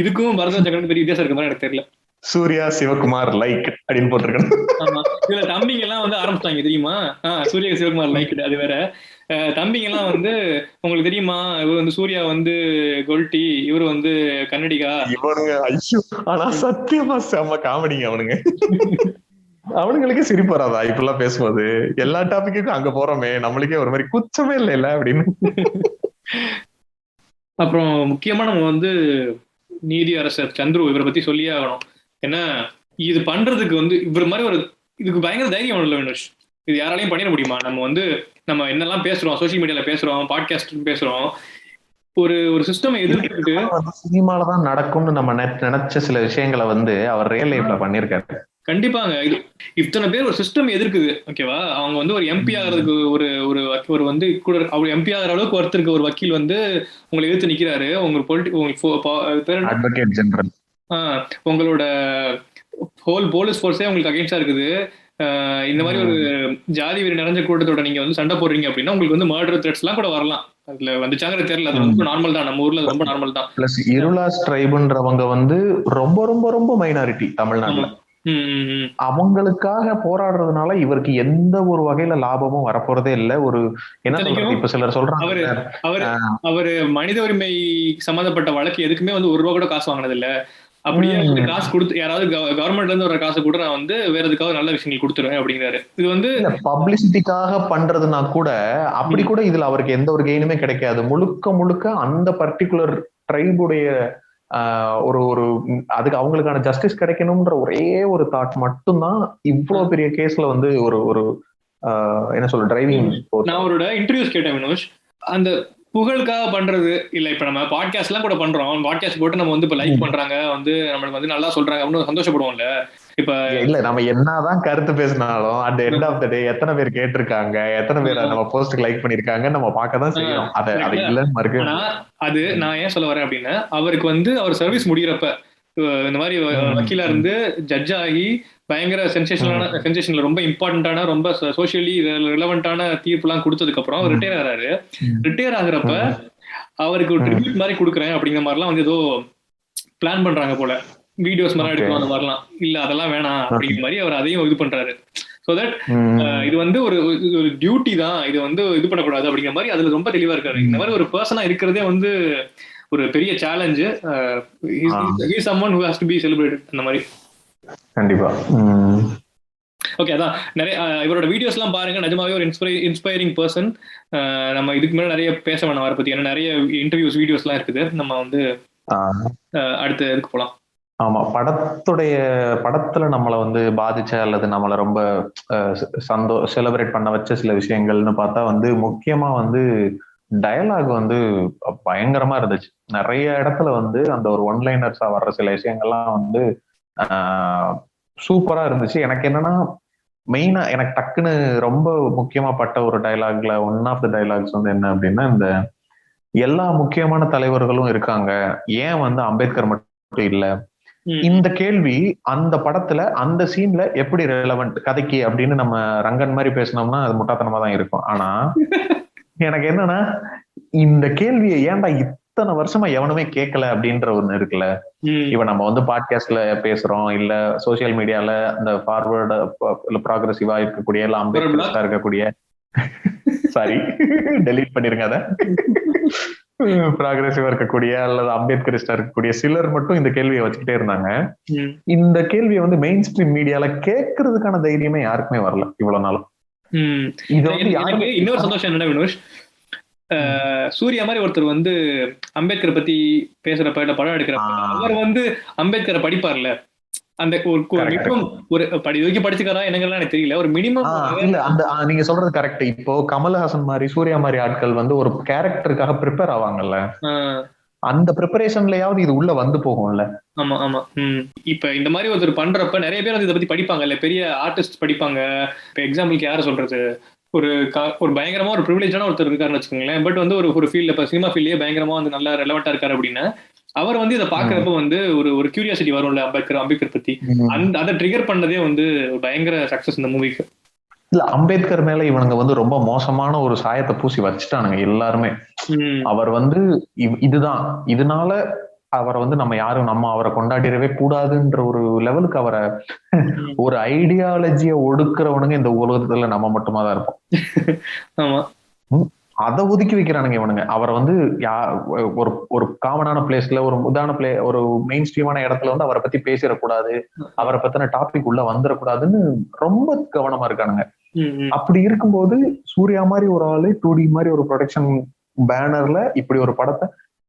இதுக்கும் பரதன் சங்கரன் பெரிய வித்தியாசம் இருக்க மாதிரி எனக்கு தெரியல. சூர்யா சிவகுமார் லைக் அப்படின்னு போட்டிருக்கேன். ஆமா, இதுல தம்பிங்க எல்லாம் வந்து ஆரம்பிச்சிட்டாங்க தெரியுமா, சூர்யா சிவகுமார் லைக். அது வேற தம்பிங்க எல்லாம் வந்து உங்களுக்கு தெரியுமா, இவர் வந்து சூர்யா வந்து கொல்டி, இவர் வந்து கன்னடிகா இவனுங்க. ஐயோ, ஆனா சத்தியமா செம்ம காமெடிங்க அவனுங்க. அவனுங்களுக்கே சிரிப்பு வராதா இப்பெல்லாம் பேசும்போது? எல்லா டாபிக்கும் அங்க போறோமே, நம்மளுக்கே ஒரு மாதிரி குச்சமே இல்ல அப்படின்னு. அப்புறம் முக்கியமா நம்ம வந்து நீதி அரசர் சந்துரு இவரை பத்தி சொல்லியே ஆகணும். ஏன்னா இது பண்றதுக்கு வந்து இவர் மாதிரி ஒரு இதுக்கு பயங்கர தைரியம் இல்லை வினோஷ். இது யாராலையும் பண்ணிட முடியுமா? நம்ம என்னெல்லாம் பேசுறோம், சோசியல் மீடியால பேசுறோம், பாட்காஸ்ட் பேசுறோம், ஒரு சிஸ்டம் எதிர்த்துட்டு சினிமாலதான் நடக்கும்னு நம்ம நினைச்ச சில விஷயங்களை வந்து அவர் ரியல் லைஃப்ல பண்ணிருக்காரு. கண்டிப்பாங்க. இது இத்தனை பேர் ஒரு சிஸ்டம் எதிர்க்குது, ஓகேவா? அவங்க வந்து ஒரு எம்பி ஆகிறதுக்கு ஒரு வந்து கூட அவர் எம்பி ஆகிற அளவுக்கு ஒருத்தருக்கு ஒரு வக்கீல் வந்து உங்களை எதிர்த்து நிக்கிறாரு. அட்வொகேட் ஜெனரல், உங்களோட ஹோல் போலீஸ் ஃபோர்ஸே உங்களுக்கு அகைன்ஸ்டா இருக்குது. இந்த மாதிரி ஒரு ஜாதி வெறி நிறைஞ்ச கூட்டத்தோட நீங்க வந்து சண்டை போடுறீங்க அப்படின்னா உங்களுக்கு வந்து மர்டர் த்ரெட்ஸ் எல்லாம் கூட வரலாம். அதுல வந்துச்சாங்கிற தெரியல, அது ரொம்ப நார்மல் தான், நம்ம ஊர்ல ரொம்ப நார்மல் தான். பிளஸ் இருளாஸ் ட்ரைப்ன்றவங்க வந்து ரொம்ப ரொம்ப ரொம்ப மைனாரிட்டி தமிழ்நாட்டுல. அவங்களுக்காக போராடுறதுனால இவருக்கு எந்த ஒரு வகையில லாபமும் வரப்போறதே இல்ல. ஒரு என்ன சொல்றது, இப்ப சிலர் சொல்றாங்க அவரு மனித உரிமை சம்பந்தப்பட்ட வழக்கு எதுக்குமே வந்து 1 ரூபா கூட காசு வாங்கினது இல்ல. அப்படியே வந்து காசு கொடுத்து யாராவது கவர்மெண்ட்ல இருந்து வர காசு கூட நான் வந்து வேற எதுக்காவது நல்ல விஷயங்கள் கொடுத்துருவேன் அப்படிங்கிறாரு. இது வந்து பப்ளிசிட்டிக்காக பண்றதுனா கூட அப்படி கூட இதுல அவருக்கு எந்த ஒரு கெயினுமே கிடைக்காது. முழுக்க முழுக்க அந்த பர்டிகுலர் ட்ரைபுடைய ஒரு ஒரு அதுக்கு அவங்களுக்கான ஜஸ்டிஸ் கிடைக்கணும்ன்ற ஒரே ஒரு தாட் மட்டும்தான் இவ்வளவு பெரிய கேஸ்ல வந்து ஒரு ஒரு என்ன சொல்ற டிரைவிங். நான் அவரோட இன்டர்வியூஸ் கேட்டேன் வினோஷ். அந்த புகழுக்காக பண்றது இல்ல. இப்ப நம்ம பாட்காஸ்ட் எல்லாம் கூட பண்றோம். பாட்காஸ்ட் போட்டு நம்ம வந்து இப்ப லைக் பண்றாங்க, வந்து நம்மளுக்கு வந்து நல்லா சொல்றாங்க அப்படின்னு சந்தோஷப்படுவோம்ல. இப்ப இல்ல நம்ம என்னதான் கருத்து பேசினாலும் அட் எண்ட் ஆஃப் த டே எத்தனை பேர் கேட்டிருக்காங்க, எத்தனை பேர் நம்ம போஸ்டுக்கு லைக் பண்ணிருக்காங்க நம்ம பார்க்கதான் செய்யறோம். அது இல்லன்னு மறுக்க. அது நான் ஏன் சொல்ல வரேன் அப்படின்னா, அவருக்கு வந்து அவர் சர்வீஸ் முடிகிறப்ப இந்த மாதிரி வக்கீலா இருந்து ஜட்ஜ் ஆகி பயங்கர சென்சேஷன்ல ரொம்ப இம்பார்ட்டன்டான ரொம்ப சோசியலி ரிலவெண்டான தீர்ப்பு எல்லாம் கொடுத்ததுக்கு அப்புறம் அவர் ரிட்டையர் ஆகிறாரு. ரிட்டையர் ஆகுறப்ப அவருக்கு ஒரு ட்ரிபியூட் மாதிரி கொடுக்குறேன் அப்படிங்கிற மாதிரிலாம் வந்து ஏதோ பிளான் பண்றாங்க போல. வீடியோஸ் மாதிரி எடுக்கணும் அந்த மாதிரிலாம். இல்ல அதெல்லாம் வேணாம் அப்படிங்கிற மாதிரி அவர் அதையும் இது பண்றாரு. சோ தட் இது வந்து ஒரு டியூட்டி தான், இது வந்து இது பண்ணக்கூடாது அப்படிங்கிற மாதிரி அதுல ரொம்ப தெளிவா இருக்காரு. இந்த மாதிரி ஒரு பர்சனா இருக்கிறதே வந்து ஒரு பெரிய challenge. someone who has to be celebrated அந்த மாதிரி. கண்டிப்பா. ஓகே, அதான் நிறைய இவரோட வீடியோஸ் எல்லாம் பாருங்க. நிஜமாவே ஒரு இன்ஸ்பைரிங் பர்சன். நம்ம இதுக்கு மேல நிறைய பேச வேணாம் அவரை பத்தி, ஏன்னா நிறைய இன்டர்வியூஸ் வீடியோஸ் எல்லாம் இருக்குது. நம்ம வந்து அடுத்த இதுக்கு போலாம். ஆமா, படத்துல நம்மளை வந்து பாதிச்ச அல்லது நம்மளை ரொம்ப செலிப்ரேட் பண்ண வச்ச சில விஷயங்கள்னு பார்த்தா வந்து முக்கியமா வந்து டயலாக் வந்து பயங்கரமா இருந்துச்சு. நிறைய இடத்துல வந்து அந்த ஒரு ஒன்லைனர்ஸா வர்ற சில விஷயங்கள்லாம் வந்து சூப்பரா இருந்துச்சு. எனக்கு என்னன்னா மெயினா எனக்கு டக்குன்னு ரொம்ப முக்கியமா பட்ட ஒரு டயலாக்ல ஒன் ஆஃப் த டயலாக்ஸ் வந்து என்ன அப்படின்னா, இந்த எல்லா முக்கியமான தலைவர்களும் இருக்காங்க, ஏன் வந்து அம்பேத்கர் மட்டும் இல்ல, இந்த கேள்வி அந்த படத்துல அந்த சீன்ல எப்படி ரெலவெண்ட் கதைக்கு அப்படின்னு நம்ம ரங்கன் மாதிரி பேசினோம்னா அது முட்டாத்தனமா தான் இருக்கும். ஆனா எனக்கு என்னன்னா இந்த கேள்வியை ஏன்டா இத்தனை வருஷமா எவனுமே கேட்கல அப்படின்ற ஒண்ணு இருக்குல்ல. இப்ப நம்ம வந்து பாட்காஸ்ட்ல பேசுறோம், இல்ல சோசியல் மீடியால இந்த ஃபார்வர்டு ப்ராக்ரெசிவா இருக்கக்கூடிய இல்ல அம்பேத்கரிஸ்டா இருக்கக்கூடிய சாரி டெலீட் பண்ணிருங்க அத, ப்ராக்ரெசிவா இருக்கக்கூடிய அல்லது அம்பேத்கரிஸ்டா இருக்கக்கூடிய சிலர் மட்டும் இந்த கேள்வியை வச்சுக்கிட்டே இருந்தாங்க. இந்த கேள்வியை வந்து மெயின் ஸ்ட்ரீம் மீடியால கேட்கறதுக்கான தைரியமே யாருக்குமே வரல இவ்வளவு நாளும். இன்னொரு சந்தோஷம் என்ன வினோஷ், சூர்யா மாதிரி ஒருத்தர் வந்து அம்பேத்கரை பத்தி பேசுறப்ப இல்ல படம் எடுக்கிறப்ப அவர் வந்து அம்பேத்கரை படிப்பார்ல, அந்த மினிமம் ஒரு படிச்சுக்காரா என்னங்கலாம் எனக்கு தெரியல, ஒரு மினிமம் இல்ல அந்த நீங்க சொல்றது கரெக்ட். இப்போ கமல்ஹாசன் மாதிரி சூர்யா மாதிரி ஆட்கள் வந்து ஒரு கேரக்டருக்காக ப்ரிப்பேர் ஆவாங்கல்ல, அந்த ப்ரிப்பரேஷன்லயாவது இது உள்ள வந்து போகும்ல. ஆமா ஆமா. இப்ப இந்த மாதிரி ஒருத்தர் பண்றப்ப நிறைய பேர் வந்து இதை பத்தி படிப்பாங்க இல்ல, பெரிய ஆர்டிஸ்ட் படிப்பாங்க. இப்ப எக்ஸாம்பிளுக்கு யார சொல்றது, ஒரு பயங்கரமா ஒரு ப்ரிவிலேஜான ஒருத்தர் இருக்காருன்னு வச்சுக்கோங்களேன். பட் வந்து ஒரு ஃபீல்ட்ல இப்ப சினிமா ஃபீல்ட்லயே பயங்கரமா வந்து நல்லா ரெலவெண்டா இருக்காரு அப்படின்னா அவர் வந்து இதை பாக்குறப்ப வந்து ஒரு கியூரியாசிட்டி வரும்ல அம்பேத்கர் பத்தி. அதை ட்ரிகர் பண்ணதே வந்து பயங்கர சக்சஸ் இந்த மூவிக்கு. இல்ல அம்பேத்கர் மேல இவனுங்க வந்து ரொம்ப மோசமான ஒரு சாயத்தை பூசி வச்சுட்டானுங்க எல்லாருமே. அவர் வந்து இதுதான், இதனால அவரை வந்து நம்ம யாரும் அவரை கொண்டாடிடவே கூடாதுன்ற ஒரு லெவலுக்கு அவரை ஒரு ஐடியாலஜிய ஒடுக்குறவனுங்க இந்த உலகத்துல நம்ம மட்டுமா தான் இருப்போம். ஆமா, அதை ஒதுக்கி வைக்கிறானுங்க இவனுங்க. அவரை வந்து ஒரு காமனான பிளேஸ்ல ஒரு மெயின் ஸ்ட்ரீமான இடத்துல வந்து அவரை பத்தி பேசிடக்கூடாது, அவரை பத்தின டாபிக் உள்ள வந்துடக்கூடாதுன்னு ரொம்ப கவனமா இருக்கானுங்க. அப்படி இருக்கும்போது சூர்யா மாதிரி ஒரு ஆளு 2D மாதிரி ஒரு ப்ரொடக்ஷன் பேனர்ல இப்படி ஒரு படத்தை,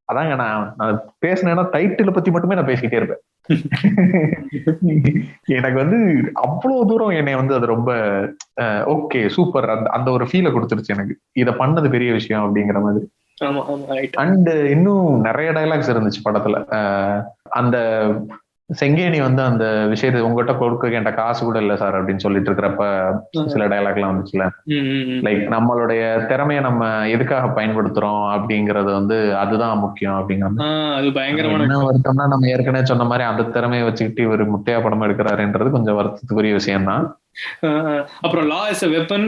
அதாங்க நான் பேசினேன்னா டைட்டில் பத்தி மட்டுமே நான் பேசிக்கிட்டே இருப்பேன். எனக்கு வந்து அவ்வளவு தூரம் என்னை வந்து அது ரொம்ப ஓகே சூப்பர் அந்த ஒரு ஃபீலை கொடுத்துருச்சு எனக்கு. இதை பண்ணது பெரிய விஷயம் அப்படிங்கிற மாதிரி. அண்ட் இன்னும் நிறைய டைலாக்ஸ் இருந்துச்சு படத்துல. அந்த செங்கேணி வந்து அந்த விஷயத்தை உங்ககிட்ட கொடுக்க என்கிட்ட காசு கூட இல்ல சார் அப்படின்னு சொல்லிட்டு இருக்கிறப்ப சில டைலாக் எல்லாம் வந்துச்சுல, லைக் நம்மளுடைய திறமைய நம்ம எதுக்காக பயன்படுத்துறோம் அப்படிங்கறது வந்து அதுதான் முக்கியம் அப்படிங்கிறது. என்ன வருத்தம்னா நம்ம ஏற்கனவே சொன்ன மாதிரி அந்த திறமையை வச்சுக்கிட்டு இவர் முட்டையா படம் எடுக்கிறாருன்றது கொஞ்சம் வருத்தத்துக்குரிய விஷயம் தான். அப்புறம் லா இஸ் எ வெப்பன்,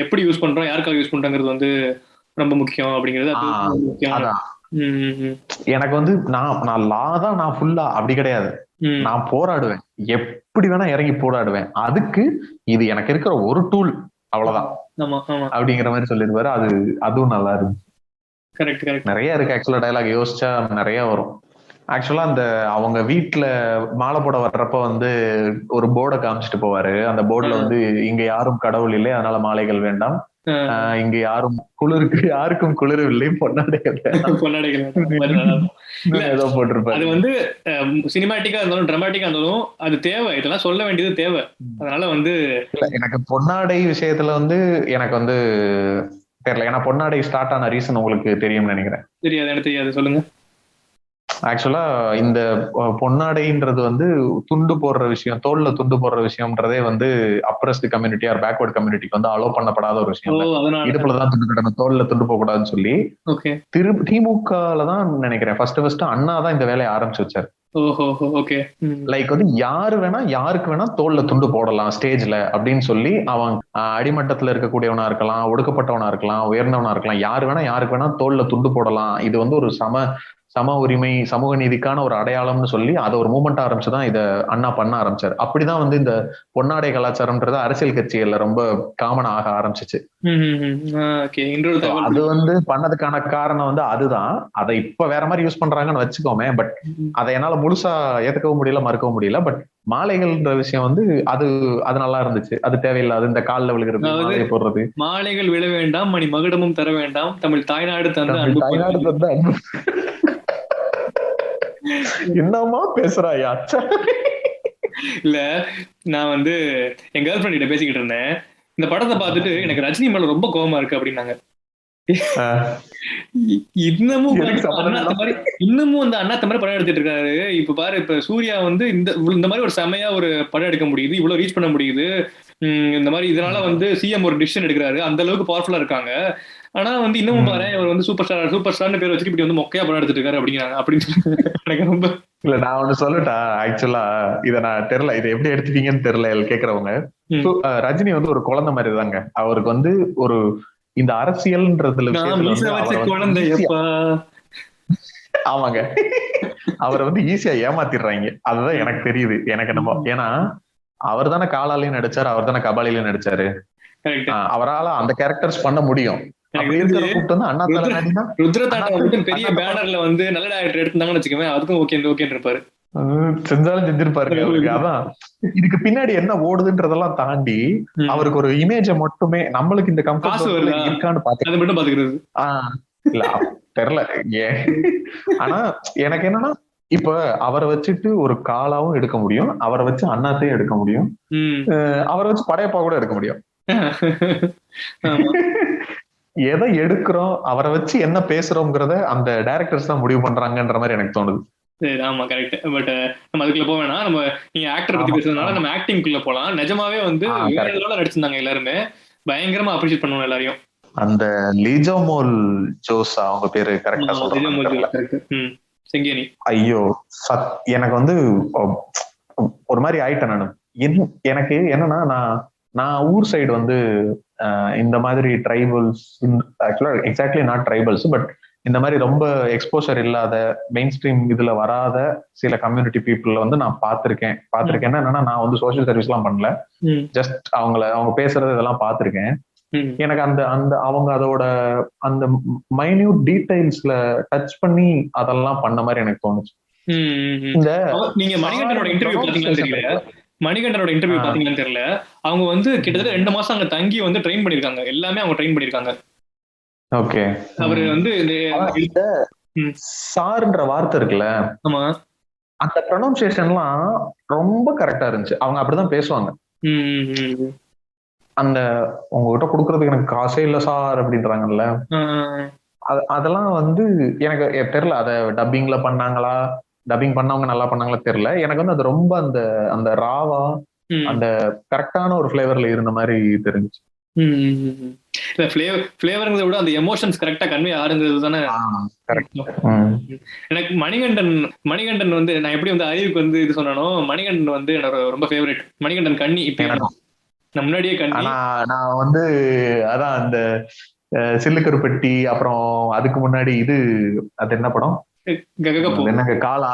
எப்படி யூஸ் பண்றோம் யாருக்காக யூஸ் பண்றோங்கிறது வந்து ரொம்ப முக்கியம் அப்படிங்கிறது. எனக்கு வந்து நான் லா தான் நான் ஃபுல்லா அப்படி கிடையாது, நான் போராடுவேன், எப்படி வேணா இறங்கி போராடுவேன், அதுக்கு இது எனக்கு இருக்கிற ஒரு டூல் அவ்வளவுதான் அப்படிங்கிற மாதிரி சொல்லிருப்பாரு. அதுவும் நல்லா இருக்கு. நிறைய இருக்கு ஆக்சுவலா டைலாக் யோசிச்சா நிறைய வரும். ஆக்சுவலா அந்த அவங்க வீட்டுல மாலை போட வர்றப்ப வந்து ஒரு போர்டை காமிச்சிட்டு போவாரு. அந்த போர்டுல வந்து இங்க யாரும் கடவுள் இல்லை, அதனால மாலைகள் வேண்டாம். இங்க யாரும் யாருக்கும் குளிரவில்லை, பொன்னாடைகள் ஏதோ போட்டிருப்பாரு. அது வந்து சினிமாட்டிக்கா இருந்தாலும் டிராமாட்டிக்கா இருந்தாலும் அது தேவை, இதெல்லாம் சொல்ல வேண்டியது தேவை. அதனால வந்து எனக்கு பொன்னாடை விஷயத்துல வந்து எனக்கு வந்து தெரியல. ஏன்னா பொன்னாடை ஸ்டார்ட் ஆன ரீசன் உங்களுக்கு தெரியும்னு நினைக்கிறேன். தெரியாது, எனக்கு தெரியாது, சொல்லுங்க. ஆக்சுவலா இந்த பொன்னாடைன்றது வந்து துண்டு போடுற விஷயம், தோல்ல துண்டு போடுற விஷயம்ன்றதே வந்து அப்ரஸ்ட் கம்யூனிட்டி ஆர் பேக்வர்ட் கம்யூனிட்டிக்கு வந்து அலோவ் பண்ணப்படாத ஒரு விஷயம். இடுப்புலதான் துண்டு கட்டணும், தோல்ல துண்டு போக கூடாதுன்னு சொல்லி திமுகல தான் நினைக்கிறேன் ஃபர்ஸ்ட் அண்ணா தான் இந்த வேலையை ஆரம்பிச்சு வச்சாரு. லைக் வந்து யாரு வேணா யாருக்கு வேணா தோல்ல துண்டு போடலாம் ஸ்டேஜ்ல அப்படின்னு சொல்லி, அவன் அடிமட்டத்துல இருக்கக்கூடியவனா இருக்கலாம், ஒடுக்கப்பட்டவனா இருக்கலாம், உயர்ந்தவனா இருக்கலாம், யாரு வேணா யாருக்கு வேணா தோல்ல துண்டு போடலாம், இது வந்து ஒரு சம உரிமை, சமூக நீதிக்கான ஒரு அடையாளம்னு சொல்லி அதை ஒரு மூமெண்ட் ஆரம்பிச்சுதான் இதை அண்ணா பண்ண ஆரம்பிச்சாரு. அப்படிதான் வந்து இந்த பொன்னாடை கலாச்சாரம்ன்றது அரசியல் கட்சிகள்ல ரொம்ப காமன் ஆக ஆரம்பிச்சிச்சு. அது வந்து பண்ணதுக்கான காரணம் வந்து அதுதான். அதை இப்ப வேற மாதிரி யூஸ் பண்றாங்கன்னு வச்சுக்கோமே. பட் அதை என்னால முழுசா ஏத்துக்கவும் முடியல, மறுக்கவும் முடியல. பட் மாலைகள்ன்ற விஷயம் வந்து அது நல்லா இருந்துச்சு. அது தேவையில்லாது இந்த காலில் விழுகிறது, மாலை போடுறது. மாலைகள் விழ வேண்டாம், மணி மகுடமும் தர வேண்டாம், தமிழ் தாய்நாடு தந்த தாய்நாடு தந்த அன்பு. என்னமா பேசுறாயா? இல்ல, நான் வந்து என் கேர்ள் ஃப்ரெண்ட் கிட்ட பேசிக்கிட்டு இருந்தேன். இந்த படத்தை பார்த்துட்டு எனக்கு ரஜினி மேல ரொம்ப கோவமா இருக்கு அப்படின்னாங்க. இன்னமும் இந்த அண்ணாத்த மாதிரி படம் எடுத்துட்டு இருக்காரு. இப்ப பாரு, இப்ப சூர்யா வந்து இந்த மாதிரி ஒரு செமையா ஒரு படம் எடுக்க முடியுது, இவ்வளவு ரீச் பண்ண முடியுது. இந்த மாதிரி இதனால வந்து சிஎம் ஒரு டிசிஷன் எடுக்கிறாரு, அந்த அளவுக்கு பவர்ஃபுல்லா இருக்காங்க. ஆனா வந்து இன்னமும் பாரு, அவர் வந்து சூப்பர் ஸ்டார்னு பேர் வச்சுட்டு இப்படி வந்து மொக்கையா படம் எடுத்துட்டு இருக்காரு அப்படிங்கிறாங்க. அப்படின்னு எனக்கு ரொம்ப இல்ல, நான் ஒண்ணு சொல்லட்டா. ஆக்சுவலா இத நான் தெரியல, இதை எப்படி எடுத்துட்டீங்கன்னு தெரியல கேக்குறவங்க. ரஜினி வந்து ஒரு குழந்தை மாதிரி தாங்க. அவருக்கு வந்து ஒரு இந்த அரசியல்ன்றதுல ஆமாங்க, அவரை வந்து ஈஸியா ஏமாத்திடுறாங்க. அதுதான் எனக்கு தெரியுது. எனக்கு நம்ம ஏன்னா அவர் தானே காலாலையும் நடிச்சாரு, அவர் தானே கபாலிலையும் நடிச்சாரு. அவரால் அந்த கேரக்டர்ஸ் பண்ண முடியும். பெரிய பேனர்ல வந்து நல்ல டைரக்டர் எடுத்தாங்கன்னு வச்சுக்கோங்க, அதுக்கும் ஓகே இருப்பாரு, செஞ்சாலும் செஞ்சிருப்பாரு. அதான் இதுக்கு பின்னாடி என்ன ஓடுதுன்றதெல்லாம் தாண்டி அவருக்கு ஒரு இமேஜ மட்டுமே நம்மளுக்கு இந்த கம்பெனி இருக்கான்னு பாத்துக்கிறது. இல்ல தெரியல ஏன். ஆனா எனக்கு என்னன்னா, இப்ப அவரை வச்சுட்டு ஒரு காலாவும் எடுக்க முடியும், அவரை வச்சு அண்ணாத்தையும் எடுக்க முடியும், அவரை வச்சு படையப்பா கூட எடுக்க முடியும். எதை எடுக்கிறோம், அவரை வச்சு என்ன பேசுறோம்ங்கிறத அந்த டைரக்டர்ஸ் தான் முடிவு பண்றாங்கன்ற மாதிரி எனக்கு தோணுது. ஆமா, கரெக்ட். பட் நம்ம அதுக்குள்ள போக வேணாம். நம்ம நீங்க ஆக்டர் பத்தி பேசுறதுனால நம்ம ஆக்டிங்குள்ள போலாம். நிஜமாவே வந்து நடிச்சிருந்தாங்க எல்லாருமே, பயங்கரமா அப்ரிஷியேட் பண்ணுவோம் எல்லாரையும். அந்த லிஜோமோல் ஜோஸ் அவங்க பேரு கரெக்டா சொல்றேன், செங்கேனி. ஐயோ, எனக்கு வந்து ஒரு மாதிரி ஆயிட்டேன் நானு. எனக்கு என்னன்னா, நான் ஊர் சைடு வந்து இந்த மாதிரி ட்ரைபல்ஸ், ஆக்சுவலா எக்ஸாக்ட்லி நாட் ட்ரைபல்ஸ், பட் இந்த மாதிரி ரொம்ப எக்ஸ்போஷர் இல்லாத மெயின் ஸ்ட்ரீம் இதுல வராத சில கம்யூனிட்டி பீப்புள் வந்து நான் பார்த்திருக்கேன்னா என்னன்னா, நான் வந்து சோசியல் சர்வீஸ் எல்லாம் பண்ணல, ஜஸ்ட் அவங்க பேசுறது இதெல்லாம் பார்த்திருக்கேன். எனக்கு அந்த அவங்க அதோட அந்த மைன்யூட் டீடைல்ஸ்ல டச் பண்ணி அதெல்லாம் பண்ண மாதிரி எனக்கு தோணுச்சு. இந்த நீங்க மணிகண்டனோட இன்டர்வியூ பாத்தீங்கன்னு தெரியல, அவங்க வந்து கிட்டத்தட்ட 2 மாசம் அங்க தங்கி வந்து ட்ரெயின் பண்ணிருக்காங்க, எல்லாமே அவங்க ட்ரெயின் பண்ணிருக்காங்க. ஓகே, அவரு வந்து சார்ன்ற வார்த்தை இருக்குல்ல, ஆமா, அந்த ப்ரொனன்சியேஷன்லாம் ரொம்ப கரெக்டா இருந்துச்சு. அவங்க அப்படிதான் பேசுவாங்க. அந்த உங்ககிட்ட கொடுக்கறதுக்கு எனக்கு காசே இல்ல சார் அப்படின்றாங்கல்ல, அதெல்லாம் வந்து எனக்கு தெரியல, அத டப்பிங்ல பண்ணாங்களா, டப்பிங் பண்ணவங்க நல்லா பண்ணாங்களா தெரியல. எனக்கு வந்து அது ரொம்ப அந்த ராவா அந்த கரெக்டான ஒரு ஃபிளேவர்ல இருந்த மாதிரி தெரிஞ்சுச்சு. ஃபிளேவர்ங்கிறத விட அந்த எமோஷன்ஸ் கரெக்டா கன்வே ஆகுங்கிறது தானே. எனக்கு மணிகண்டன் வந்து நான் எப்படி வந்து அறிவுக்கு வந்து இது சொன்னானோ, மணிகண்டன் வந்து என்னோட ரொம்ப ஃபேவரட். மணிகண்டன் கண்ணி. இப்ப நான் முன்னாடியே கண்ணி. நான் வந்து அதான் அந்த சில்லுக்கருப்பட்டி, அப்புறம் அதுக்கு முன்னாடி இது அது என்ன படம், என்னங்க, காலா.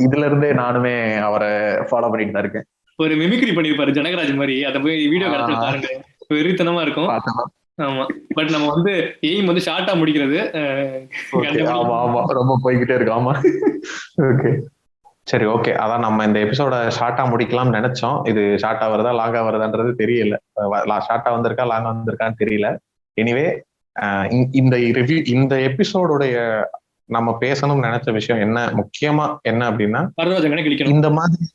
இதுல இருந்தே நானுமே அவரை ஃபாலோ பண்ணிட்டு தான் இருக்கேன். ஒரு மிமிக்ரி பண்ணிருப்பாரு ஜனகராஜ் மாதிரி, அத போய் வீடியோ கடத்த பாருங்க, வெறித்தனமா இருக்கும். ஆமா. பட் நம்ம வந்து எய்ம் வந்து ஷார்ட்டா முடிக்கிறது. ஆமா ஆமா ரொம்ப போய்கிட்டே இருக்கு. ஆமா. ஓகே சரி ஓகே. அதான் நம்ம இந்த எபிசோட ஷார்ட்டா முடிக்கலாம்னு நினைச்சோம். இது ஷார்ட்டா வருதா லாங்கா வருதான்றது தெரியல. ஷார்ட்டா வந்திருக்கா லாங்கா வந்திருக்கான்னு தெரியல. எனிவே இந்த ரிவ்யூ இந்த எபிசோடுடைய நம்ம பேசணும்னு நினைச்ச விஷயம் என்ன முக்கியமா என்ன அப்படின்னா இந்த மாதிரி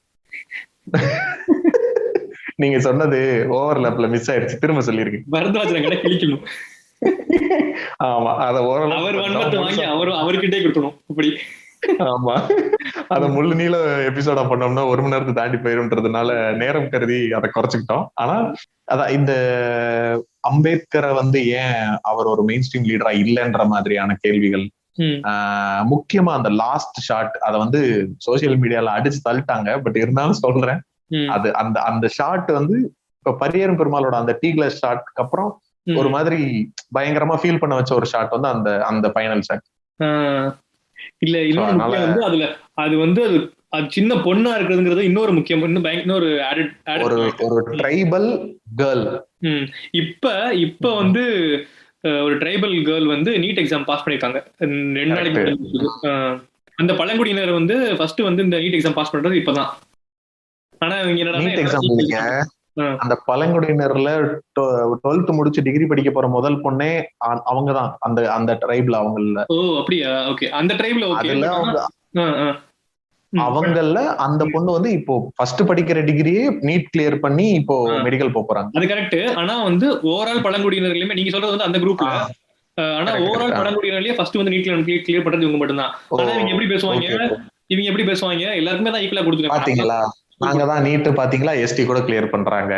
நீங்க சொன்னது ஓவர்லாப்ல மிஸ் ஆயிடுச்சு. திரும்ப சொல்லிருக்கேன். வரதராஜனை கிழிக்கணும். ஆமா அத அவர் வன்மத்தை வாங்கி அவர்கிட்டே கொடுக்கணும். அப்படி ஆமா அத முழு நீள எபிசோடா பண்ணோம்னா 1 மணி நேரத்தை தாண்டி போயிரும்ன்றதுனால நேரம் கருதி அதை குறைச்சுக்கிட்டோம். ஆனா அதான் இந்த அம்பேத்கரை வந்து ஏன் அவர் ஒரு மெயின் ஸ்ட்ரீம் லீடரா இல்லைன்ற மாதிரியான கேள்விகள், முக்கியமா அந்த லாஸ்ட் ஷாட் அதை வந்து சோசியல் மீடியால அடிச்சு தள்ளிட்டாங்க. பட் இருந்தாலும் சொல்றேன், அது அந்த அந்த ஷாட் வந்து இப்ப பரியரும் பெருமாளோட அந்த டீ கிளாஸ் ஷாட்க்கு அப்புறம் ஒரு மாதிரி பயங்கரமா ஃபீல் பண்ண வச்ச ஒரு ஷாட் வந்து அந்த அந்த ஃபைனல் ஷாட். இல்ல இன்னொரு வந்து அதுல அது வந்து அது சின்ன பொண்ணா இருக்கிறதுங்கிறது இன்னொரு முக்கியம். இன்னொரு ஒரு ட்ரைபல் கேர்ள். இப்ப வந்து ஒரு ட்ரைபல் கேர்ள் வந்து நீட் எக்ஸாம் பாஸ் பண்ணிருக்காங்க 2 நாளைக்கு. அந்த பழங்குடியினர் வந்து ஃபர்ஸ்ட் வந்து இந்த நீட் எக்ஸாம் பாஸ் பண்றது இப்பதான். ஆனா இவங்க என்னன்னா அந்த பழங்குடியினர்ல 12th முடிச்சு டிகிரி படிக்க போற முதல் பொண்ணே அவங்கதான் அந்த அந்த ட்ரைப்ல. அவங்கள ஓ அப்படியா? ஓகே அந்த ட்ரைப்ல அவங்கள அந்த பொண்ணு வந்து இப்போ ஃபர்ஸ்ட் படிக்கிற டிகிரியே நீட் கிளியர் பண்ணி இப்போ மெடிக்கல் போறாங்க. அது கரெக்ட். ஆனா வந்து ஓவரால் பழங்குடியினர்லயுமே நீங்க சொல்றது வந்து அந்த குரூப்ல. ஆனா ஓவரால் பழங்குடியினர்லயே ஃபர்ஸ்ட் வந்து நீட் கிளியர் பண்றது இவங்க மட்டும் தான். ஆனா இவங்க எப்படி பேசுவாங்க எல்லாருக்குமே தான் ஈக்குவலா கொடுத்துருக்காங்க. பாத்தீங்களா நாங்க தான் நீட் பாத்தீங்களா எஸ்டி கூட கிளியர் பண்றாங்க.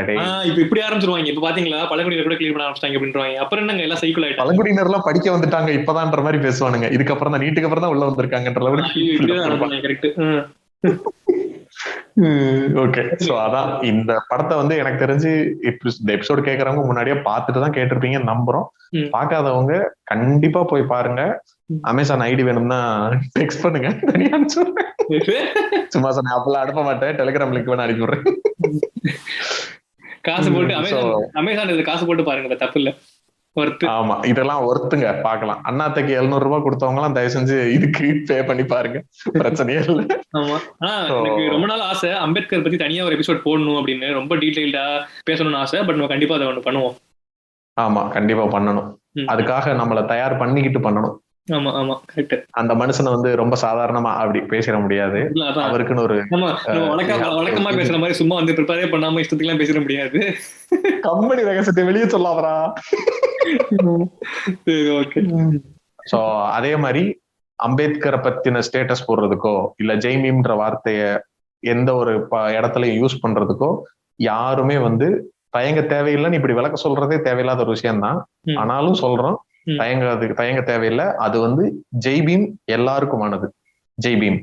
இப்ப இப்படி ஆரம்பிச்சிருவாங்க. இப்ப பாத்தீங்களா பழங்குடியினர் கூட கிளியர் பண்ண ஆரம்பிச்சிட்டாங்க அப்படின்றாங்க. அப்புறம் என்னங்க எல்லாம் சைக்கிள் ஆயிட்டாங்க. பழங்குடியினர் எல்லாம் படிக்க வந்துட்டாங்க இப்பதான்ற மாதிரி பேசுவானுங்க. இதுக்கப்புறம் தான் நீட்டுக்கு அப்புறம் தான் உள்ள வந்திருக்காங்கன்ற அளவுக்கு. கரெக்ட். ஓகே சோ அதான் இந்த படத்தை வந்து எனக்கு தெரிஞ்சு இந்த எபிசோடு கேக்குறவங்க முன்னாடியே பார்த்துட்டு தான் கேட்டிருப்பீங்கன்னு நம்புறோம். பார்க்காதவங்க கண்டிப்பா போய் பாருங்க. அமேசான் ஐடி வேணும்னா டெக்ஸ்ட் பண்ணுங்க. சும்மா சொன்ன அப்பெல்லாம் அனுப்ப மாட்டேன். டெலிகிராம் லிங்க் வேணா அனுப்பி விடுறேன். காசு போட்டு அமேசான் காசு போட்டு பாருங்க, தப்பு இல்ல. ஆமா இதெல்லாம் ஒர்த்துங்க, பாக்கலாம். அண்ணாத்தைக்கு 700 ரூபாய் கொடுத்தவங்க எல்லாம் தயவு செஞ்சு இதுக்கு பே பண்ணி பாருங்க, பிரச்சனையே இல்ல. ஆமா எனக்கு ரொம்ப நாள் ஆசை அம்பேத்கர் பத்தி தனியா ஒரு எபிசோட் போடணும் அப்படின்னு, ரொம்ப டீடைல்டா பேசணும்னு ஆசை. பட் நம்ம கண்டிப்பா அதை ஒண்ணு பண்ணுவோம். ஆமா கண்டிப்பா பண்ணணும். அதுக்காக நம்மள தயார் பண்ணிக்கிட்டு பண்ணணும். ஆமா ஆமா கரெக்ட். அந்த மனுஷனை வந்து ரொம்ப சாதாரணமா அப்படி பேசிட முடியாது. அவருக்குன்னு ஒரு வழக்கமா பேசுற மாதிரி சும்மா வந்து ப்ரிப்பேரே பண்ணாம இஷ்டத்துக்கு எல்லாம் பேசிட முடியாது. கம்பெனி ரகசியத்தை வெளியே சொல்லாதரா. சோ அதே மாதிரி அம்பேத்கரை பத்தின ஸ்டேட்டஸ் போடுறதுக்கோ இல்ல ஜெய்மீம்ன்ற வார்த்தைய எந்த ஒரு இடத்துலயும் யூஸ் பண்றதுக்கோ யாருமே வந்து தயங்க தேவையில்லைன்னு இப்படி விளக்க சொல்றதே தேவையில்லாத ஒரு விஷயம்தான். ஆனாலும் சொல்றோம், தயங்க தேவையில்லை. அது வந்து ஜெய்பீம் எல்லாருக்குமானது. ஜெய்பீம்.